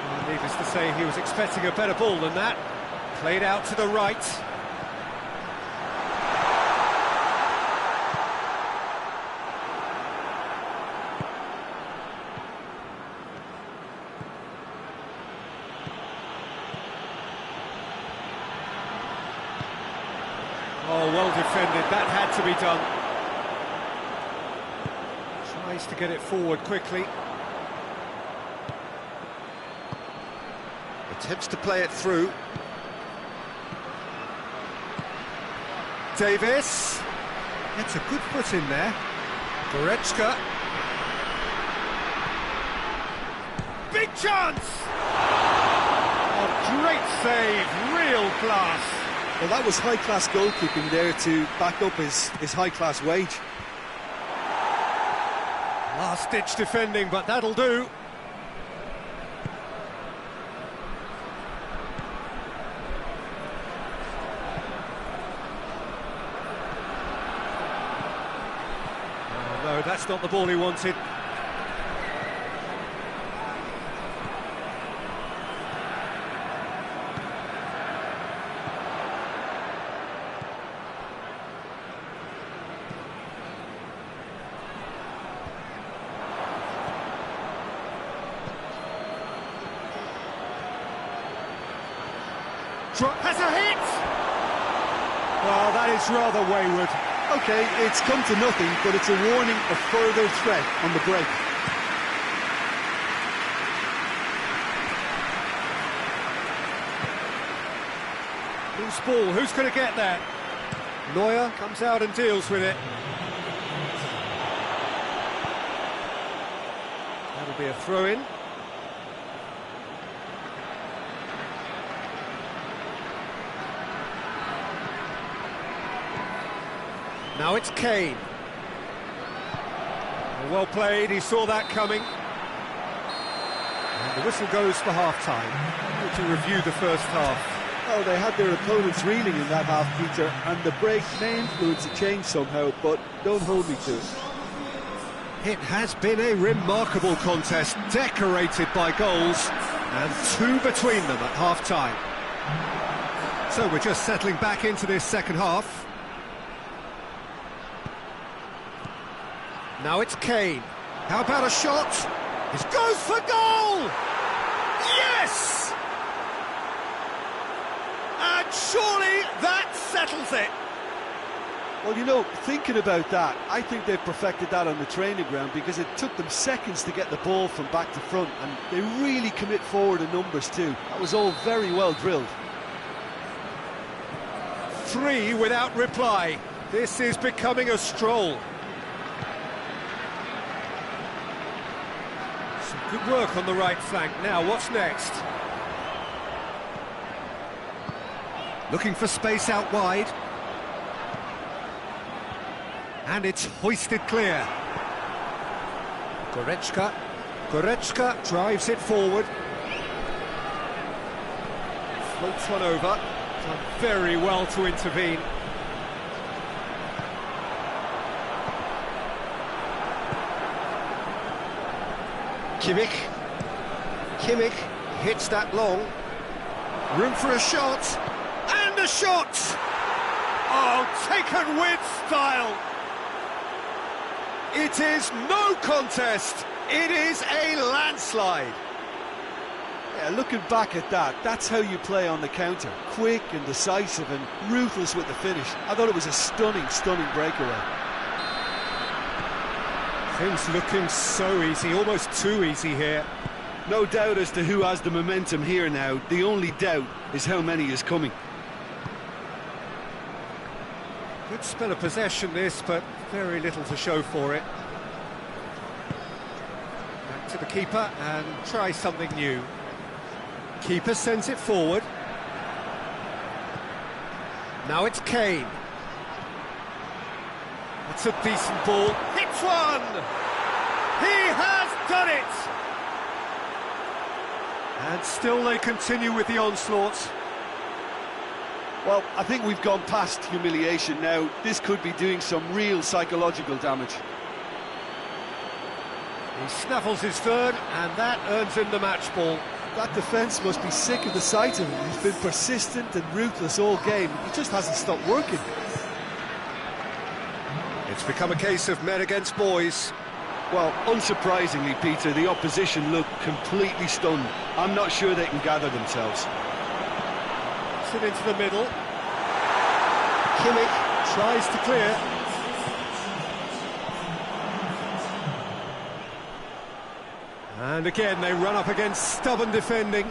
Well, needless to say, he was expecting a better ball than that. Played out to the right. Oh, well defended. That had to be done. Tries to get it forward quickly. Attempts to play it through. Davis. Gets a good foot in there. Goretzka. Big chance! Oh, great save. Real class. Well, that was high-class goalkeeping there to back up his high-class wage. Last-ditch defending, but that'll do. Oh, no, that's not the ball he wanted. Has a hit! Well, that is rather wayward. Okay, it's come to nothing, but it's a warning of further threat on the break. Loose ball, who's going to get that? Neuer comes out and deals with it. That'll be a throw-in. Now it's Kane. Well played, he saw that coming. And the whistle goes for half-time. To review the first half. Oh, they had their opponents reeling in that half, Peter, and the break may influence a change somehow, but don't hold me to it. It has been a remarkable contest, decorated by goals, and 2 between them at half-time. So we're just settling back into this second half. Now it's Kane. How about a shot? It goes for goal! Yes! And surely that settles it. Well, you know, thinking about that, I think they've perfected that on the training ground because it took them seconds to get the ball from back to front, and they really commit forward in numbers too. That was all very well drilled. 3 without reply. This is becoming a stroll. Good work on the right flank. Now, what's next? Looking for space out wide. And it's hoisted clear. Goretzka. Goretzka drives it forward. Floats one over. Done very well to intervene. Kimmich hits that long. Room for a shot. And a shot! Oh, taken with style. It is no contest. It is a landslide. Yeah, looking back at that, that's how you play on the counter. Quick and decisive and ruthless with the finish. I thought it was a stunning, stunning breakaway. Things looking so easy, almost too easy here. No doubt as to who has the momentum here now. The only doubt is how many is coming. Good spell of possession this, but very little to show for it. Back to the keeper and try something new. Keeper sends it forward. Now it's Kane. It's a decent ball. Hits one! He has done it! And still they continue with the onslaughts. Well, I think we've gone past humiliation now. This could be doing some real psychological damage. He snaffles his third, and that earns him the match ball. That defence must be sick of the sight of him. He's been persistent and ruthless all game. He just hasn't stopped working. It's become a case of men against boys. Well, unsurprisingly, Peter, the opposition look completely stunned. I'm not sure they can gather themselves. It into the middle. Kimmich tries to clear. And again they run up against stubborn defending.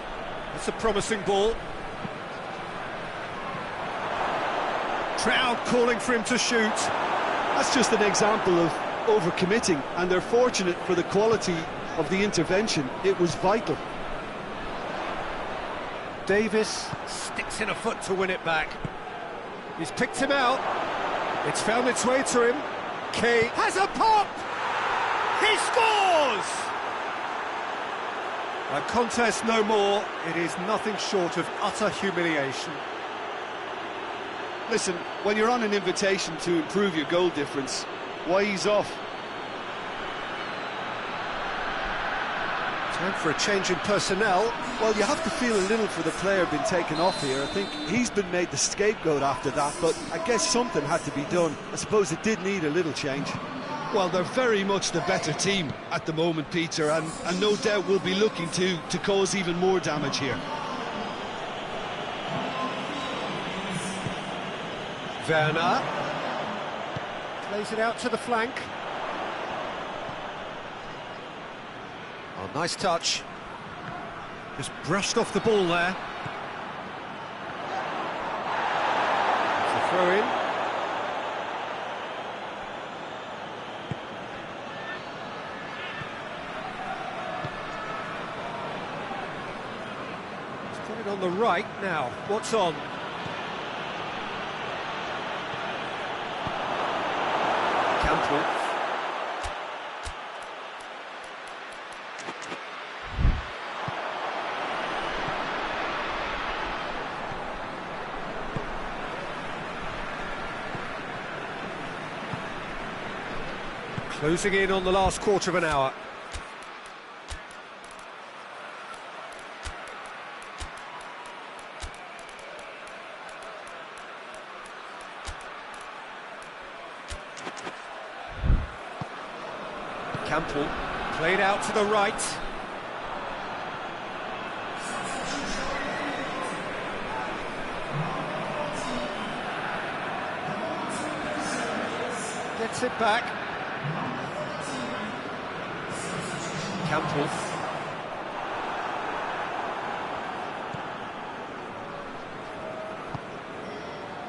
That's a promising ball. Crowd calling for him to shoot. That's just an example of overcommitting, and they're fortunate for the quality of the intervention. It was vital. Davis sticks in a foot to win it back. He's picked him out. It's found its way to him. Kane has a pop! He scores! A contest no more. It is nothing short of utter humiliation. Listen, when you're on an invitation to improve your goal difference, why ease off? Time for a change in personnel. Well, you have to feel a little for the player being taken off here. I think he's been made the scapegoat after that, but I guess something had to be done. I suppose it did need a little change. Well, they're very much the better team at the moment, Peter, and no doubt will be looking to cause even more damage here. Werner plays it out to the flank. Oh, nice touch. Just brushed off the ball there. It's a throw in. He's got it on the right now. What's on? Campbell. Closing in on the last quarter of an hour. Campbell played out to the right. Gets it back. Campbell.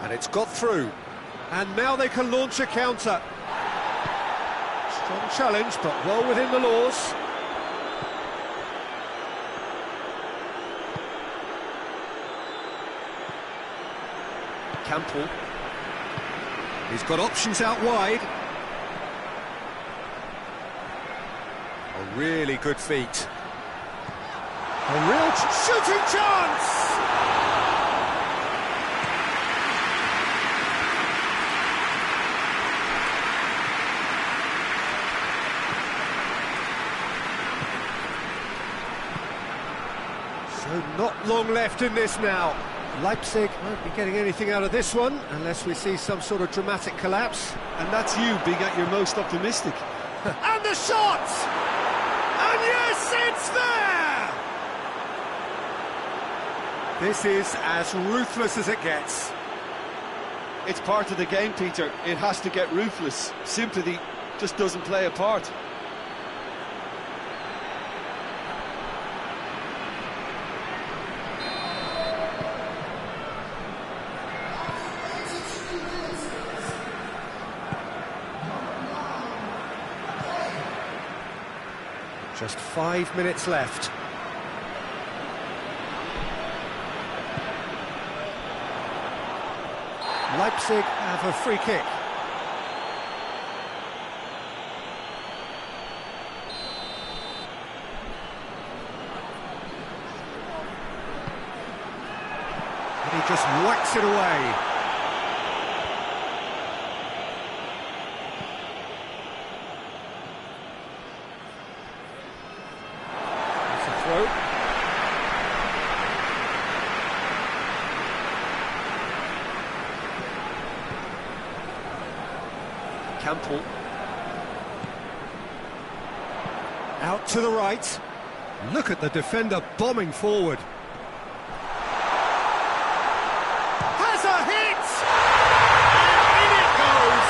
And it's got through. And now they can launch a counter. Strong challenge, but well within the laws. Campbell. He's got options out wide. A really good feat. A real shooting chance! So not long left in this now. Leipzig won't be getting anything out of this one unless we see some sort of dramatic collapse. And that's you being at your most optimistic. And the shot! And yes, it's there! This is as ruthless as it gets. It's part of the game, Peter. It has to get ruthless. Sympathy just doesn't play a part. Just 5 minutes left. Leipzig have a free kick. And he just whacks it away. That's a throw. Campbell. Out to the right. Look at the defender bombing forward. Has a hit! And in it goes!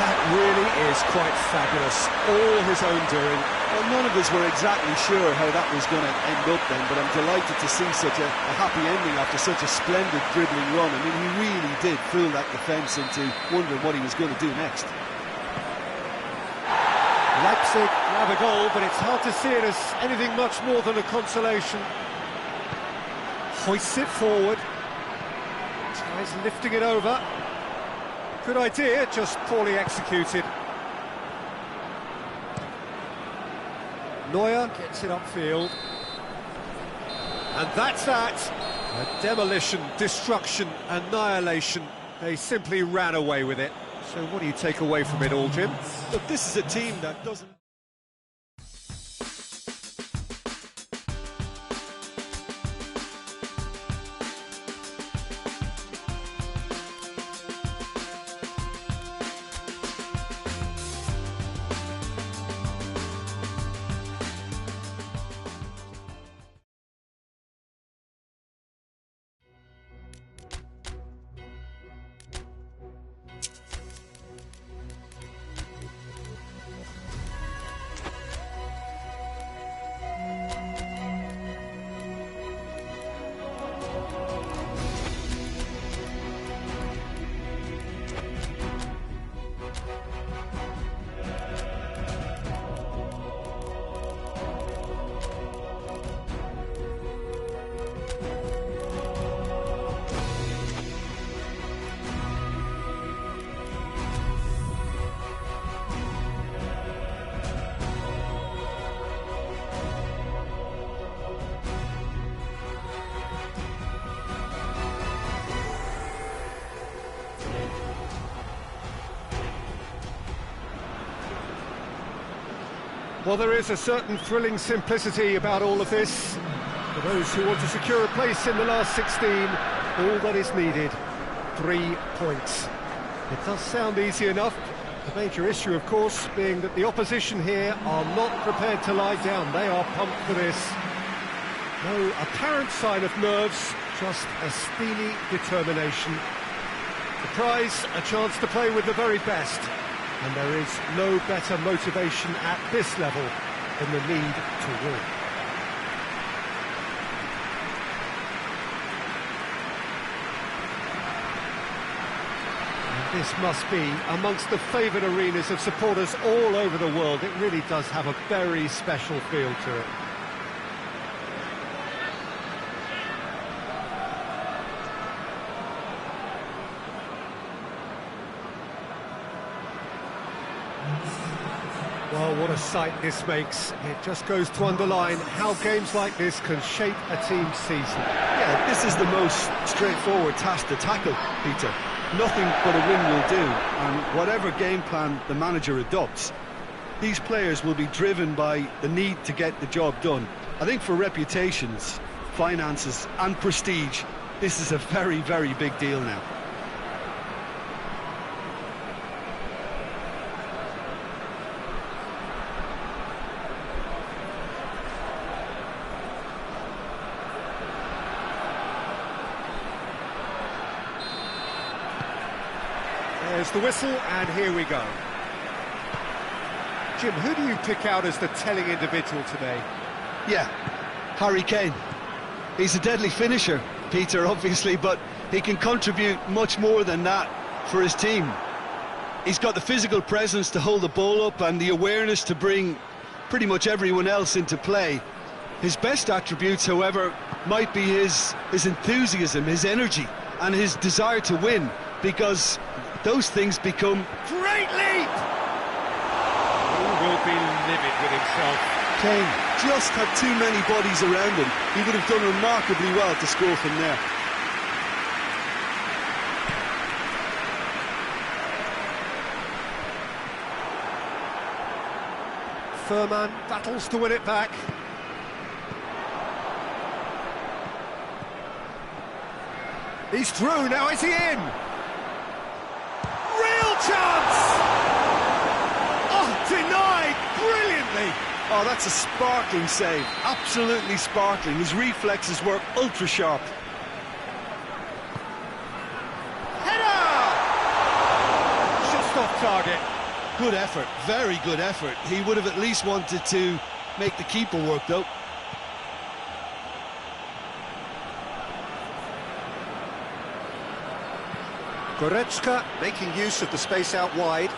That really is quite fabulous. All his own doing. Well, none of us were exactly sure how that was going to end up then, but I'm delighted to see such a happy ending after such a splendid dribbling run. I mean, he really did fool that defence into wondering what he was going to do next. Leipzig have a goal, but it's hard to see it as anything much more than a consolation. Hoists it forward. Tries lifting it over. Good idea, just poorly executed. Neuer gets it upfield. And that's that. A demolition, destruction, annihilation. They simply ran away with it. So what do you take away from it all, Jim? Look, this is a team that doesn't... Well, there is a certain thrilling simplicity about all of this. For those who want to secure a place in the last 16, all that is needed, 3 points. It does sound easy enough. The major issue, of course, being that the opposition here are not prepared to lie down. They are pumped for this. No apparent sign of nerves, just a steely determination. The prize, a chance to play with the very best. And there is no better motivation at this level than the need to win. And this must be amongst the favoured arenas of supporters all over the world. It really does have a very special feel to it. Well, what a sight this makes. It just goes to underline how games like this can shape a team's season. Yeah, this is the most straightforward task to tackle, Peter. Nothing but a win will do, and whatever game plan the manager adopts, these players will be driven by the need to get the job done. I think for reputations, finances and prestige, this is a very, very big deal now. There's the whistle, and here we go. Jim, who do you pick out as the telling individual today? Yeah, Harry Kane. He's a deadly finisher, Peter, obviously, but he can contribute much more than that for his team. He's got the physical presence to hold the ball up and the awareness to bring pretty much everyone else into play. His best attributes, however, might be his enthusiasm, his energy, and his desire to win, because those things become... Great leap! He will be livid with himself. Kane just had too many bodies around him. He would have done remarkably well to score from there. Furman battles to win it back. He's through, now is he in? Real chance! Oh, denied brilliantly! Oh, that's a sparkling save, absolutely sparkling. His reflexes were ultra sharp. Header! Just off target. Good effort, very good effort. He would have at least wanted to make the keeper work, though. Goretzka making use of the space out wide.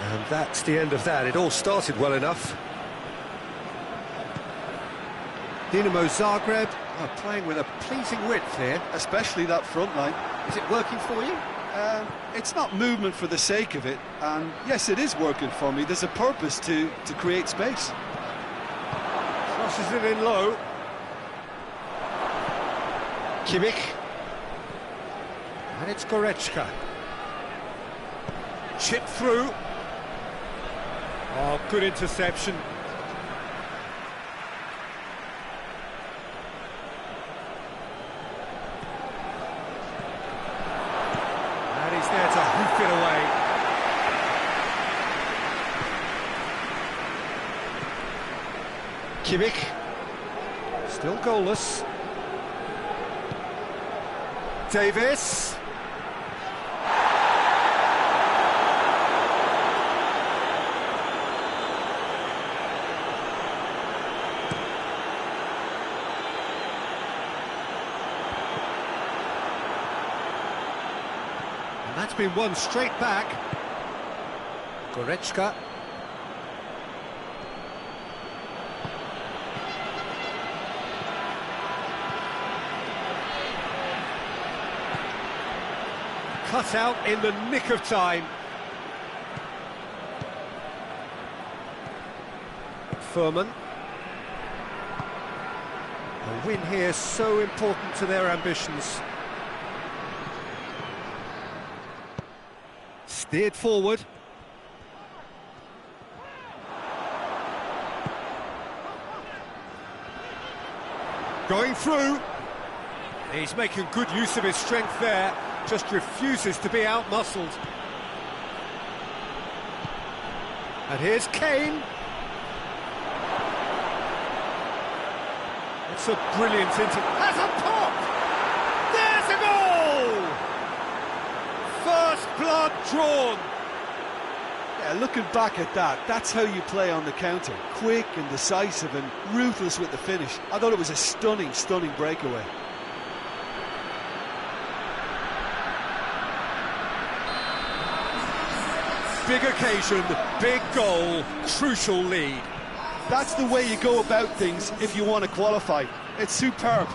And that's the end of that. It all started well enough. Dinamo Zagreb are playing with a pleasing width here. Especially that front line. Is it working for you? It's not movement for the sake of it, and yes, it is working for me. There's a purpose to create space. Crosses it in low. Kimmich. And it's Goretzka. Chip through. Oh, good interception. And he's there to hoof it away. Kimmich. Still goalless. Davis. And that's been won straight back. Goretzka. Cut out in the nick of time. Furman. A win here so important to their ambitions. Steered forward. Going through. He's making good use of his strength there. Just refuses to be out-muscled. And here's Kane. It's a brilliant has a pop! There's a goal! First blood drawn. Yeah, looking back at that, that's how you play on the counter. Quick and decisive and ruthless with the finish. I thought it was a stunning, stunning breakaway. Big occasion, big goal, crucial lead. That's the way you go about things if you want to qualify. It's superb.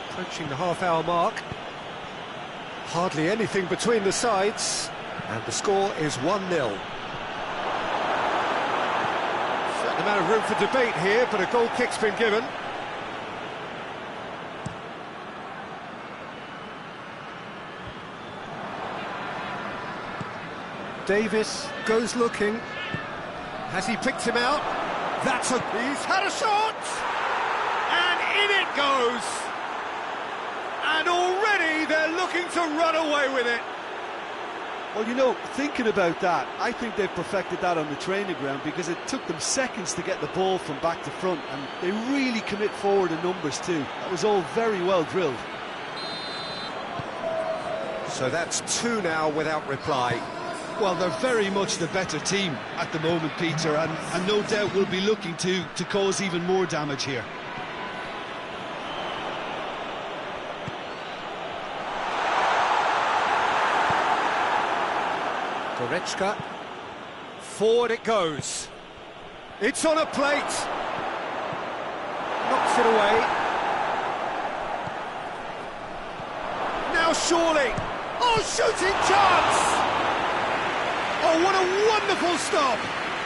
Approaching the half-hour mark. Hardly anything between the sides. And the score is 1-0. Certain amount of room for debate here, but a goal kick's been given. Davis goes looking. Has he picked him out? He's had a shot! And in it goes! And already they're looking to run away with it. Well, you know, thinking about that, I think they've perfected that on the training ground, because it took them seconds to get the ball from back to front, and they really commit forward in numbers too. That was all very well drilled. So that's 2 now without reply. Well, they're very much the better team at the moment, Peter, and no doubt will be looking to cause even more damage here. Goretzka. Forward it goes. It's on a plate. Knocks it away. Now surely. Oh, shooting chance! Oh, what a wonderful stop!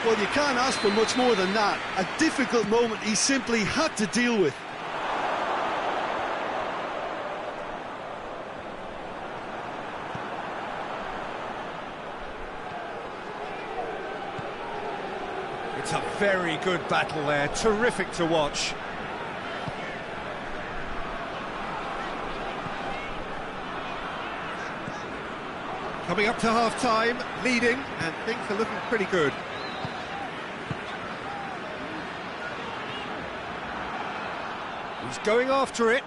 Well, you can't ask for much more than that. A difficult moment he simply had to deal with. It's a very good battle there, terrific to watch. Coming up to half-time, leading, and things are looking pretty good. He's going after it.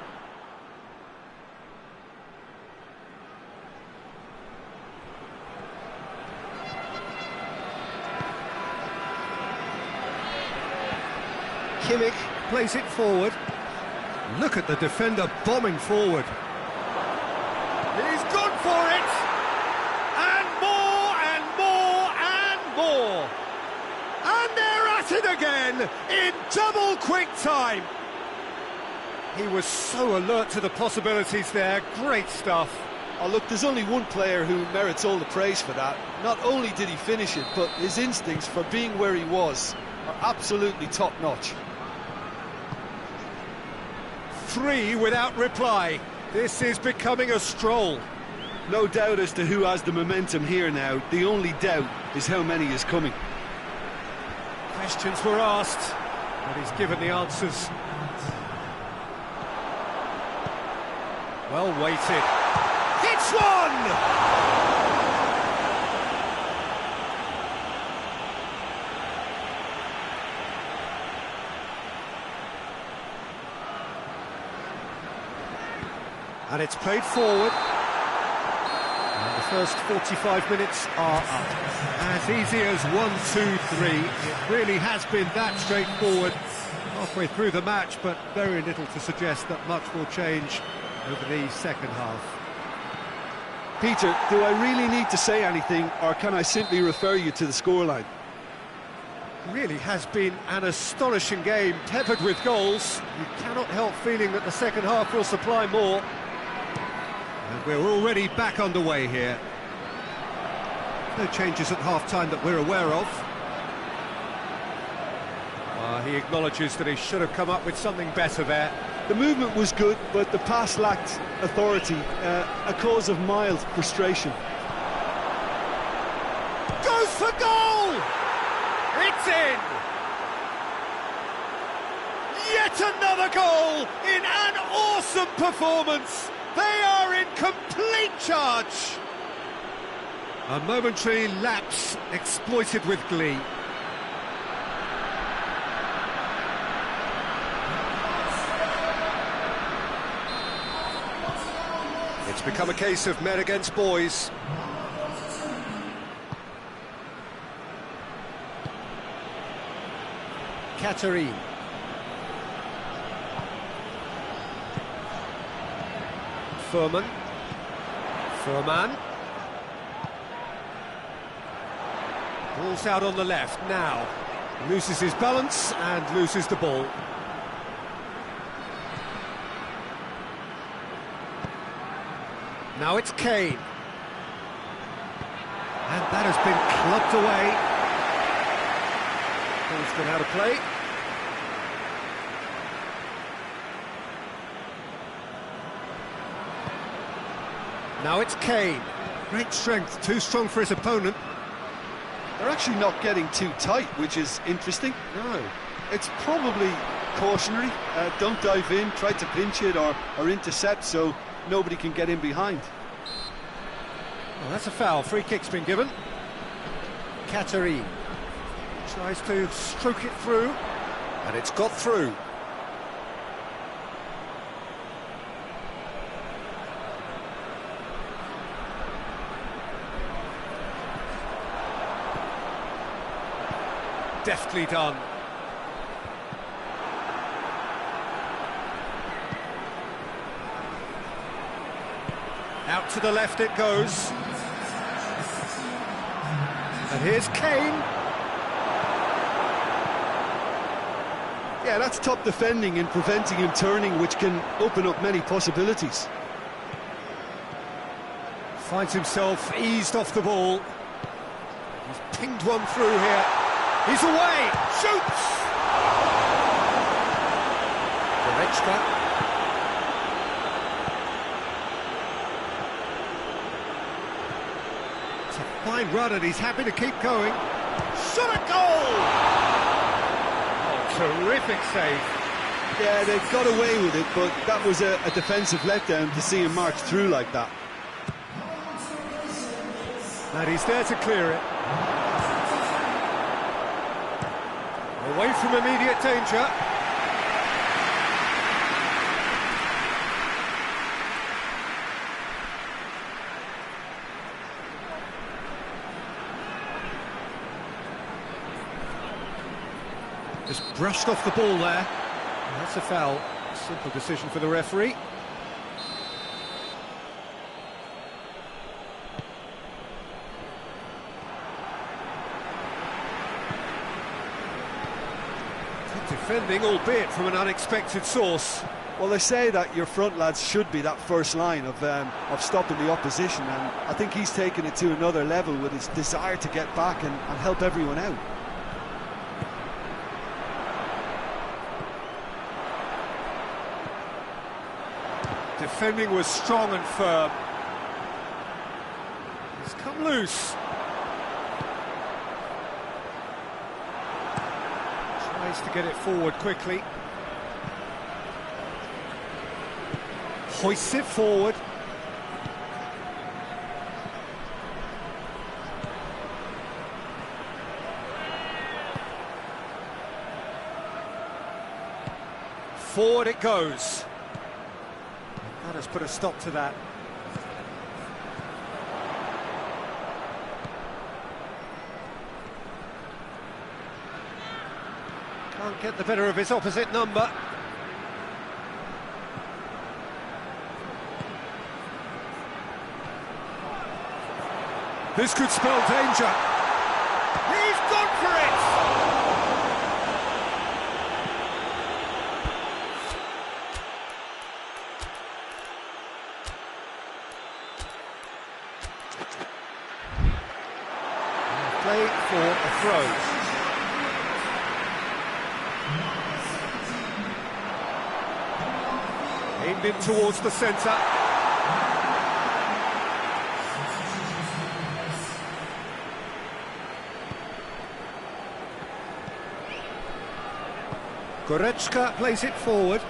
Kimmich plays it forward. Look at the defender bombing forward. He's gone for it! And more, and more, and more! And they're at it again, in double quick time! He was so alert to the possibilities there, great stuff. Oh, look, there's only one player who merits all the praise for that. Not only did he finish it, but his instincts for being where he was are absolutely top-notch. 3 without reply. This is becoming a stroll. No doubt as to who has the momentum here now. The only doubt is how many is coming. Questions were asked, but he's given the answers. Well weighted. Hits one! And it's played forward. And the first 45 minutes are up. As easy as 1, 2, 3. It really has been that straightforward halfway through the match, but very little to suggest that much will change over the second half. Peter, do I really need to say anything, or can I simply refer you to the scoreline? Really has been an astonishing game, peppered with goals. You cannot help feeling that the second half will supply more. And we're already back underway here. No changes at half-time that we're aware of. He acknowledges that he should have come up with something better there. The movement was good, but the pass lacked authority, a cause of mild frustration. Goes for goal! It's in! Yet another goal in an awesome performance! They are in complete charge! A momentary lapse exploited with glee. It's become a case of men against boys. Katarine. Furman. Ball's out on the left now. Loses his balance and loses the ball. Now it's Kane. And that has been clubbed away. Ball's gone out of play. Now it's Kane. Great strength, too strong for his opponent. They're actually not getting too tight, which is interesting. No. It's probably cautionary. Don't dive in, try to pinch it or intercept so nobody can get in behind. Well, that's a foul. Free kick's been given. Katarine tries to stroke it through, and it's got through. Deftly done. Out to the left it goes. And here's Kane. Yeah, that's top defending and preventing him turning, which can open up many possibilities. Finds himself eased off the ball. He's pinged one through here. He's away! Shoots! Goretzka. It's a fine run and he's happy to keep going. Shot a goal! Oh, terrific save. Yeah, they got away with it, but that was a defensive letdown to see him march through like that. And he's there to clear it. Away from immediate danger. Just brushed off the ball there. And that's a foul. Simple decision for the referee. Defending, albeit from an unexpected source. Well, they say that your front lads should be that first line of stopping the opposition, and I think he's taken it to another level with his desire to get back and help everyone out. Defending was strong and firm. He's come loose. Tries to get it forward quickly. Hoists it forward. Forward it goes. That has put a stop to that. Can't get the better of his opposite number. This could spell danger. He's gone for it! Play for a throw. Aimed in towards the centre. Goretzka plays it forward.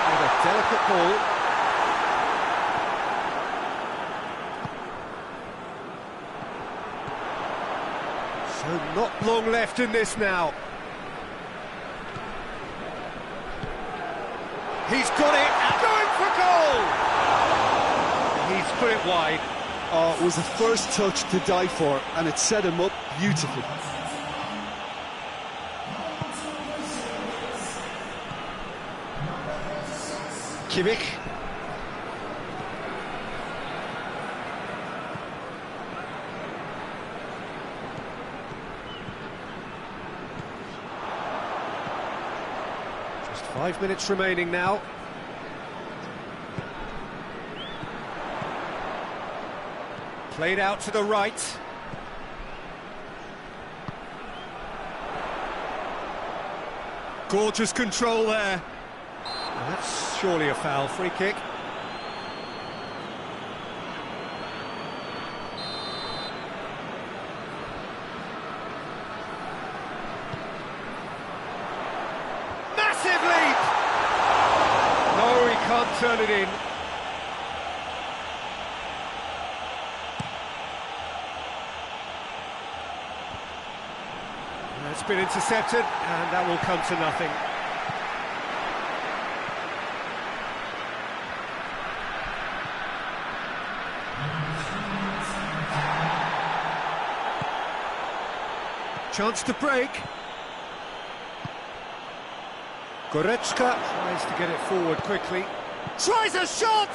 With a delicate ball. So not long left in this now. He's got it, and going for goal! He's put it wide. It was the first touch to die for, and it set him up beautifully. Kimmich. Just 5 minutes remaining now. Played out to the right. Gorgeous control there. Well, that's surely a foul. Free kick. Massive leap! No, he can't turn it in. It's been intercepted, and that will come to nothing. Chance to break. Goretzka tries to get it forward quickly. Tries a shot!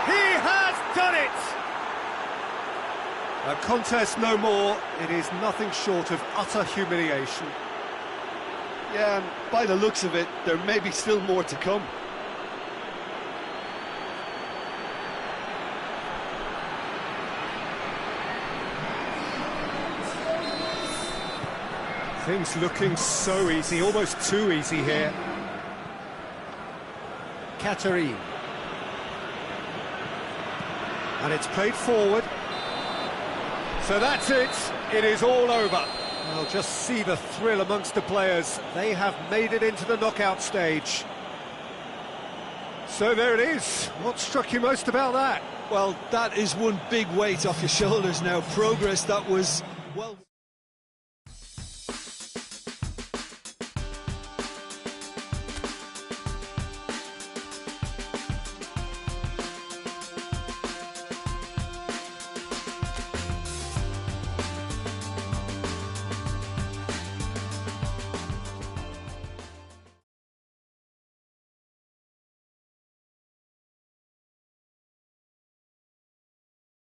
He has done it! A contest no more. It is nothing short of utter humiliation. Yeah, and by the looks of it, there may be still more to come. Things looking so easy, almost too easy here. Katarine. And it's played forward. So that's it. It is all over. Well, just see the thrill amongst the players. They have made it into the knockout stage. So there it is. What struck you most about that? Well, that is one big weight off your shoulders now. Progress that was, well...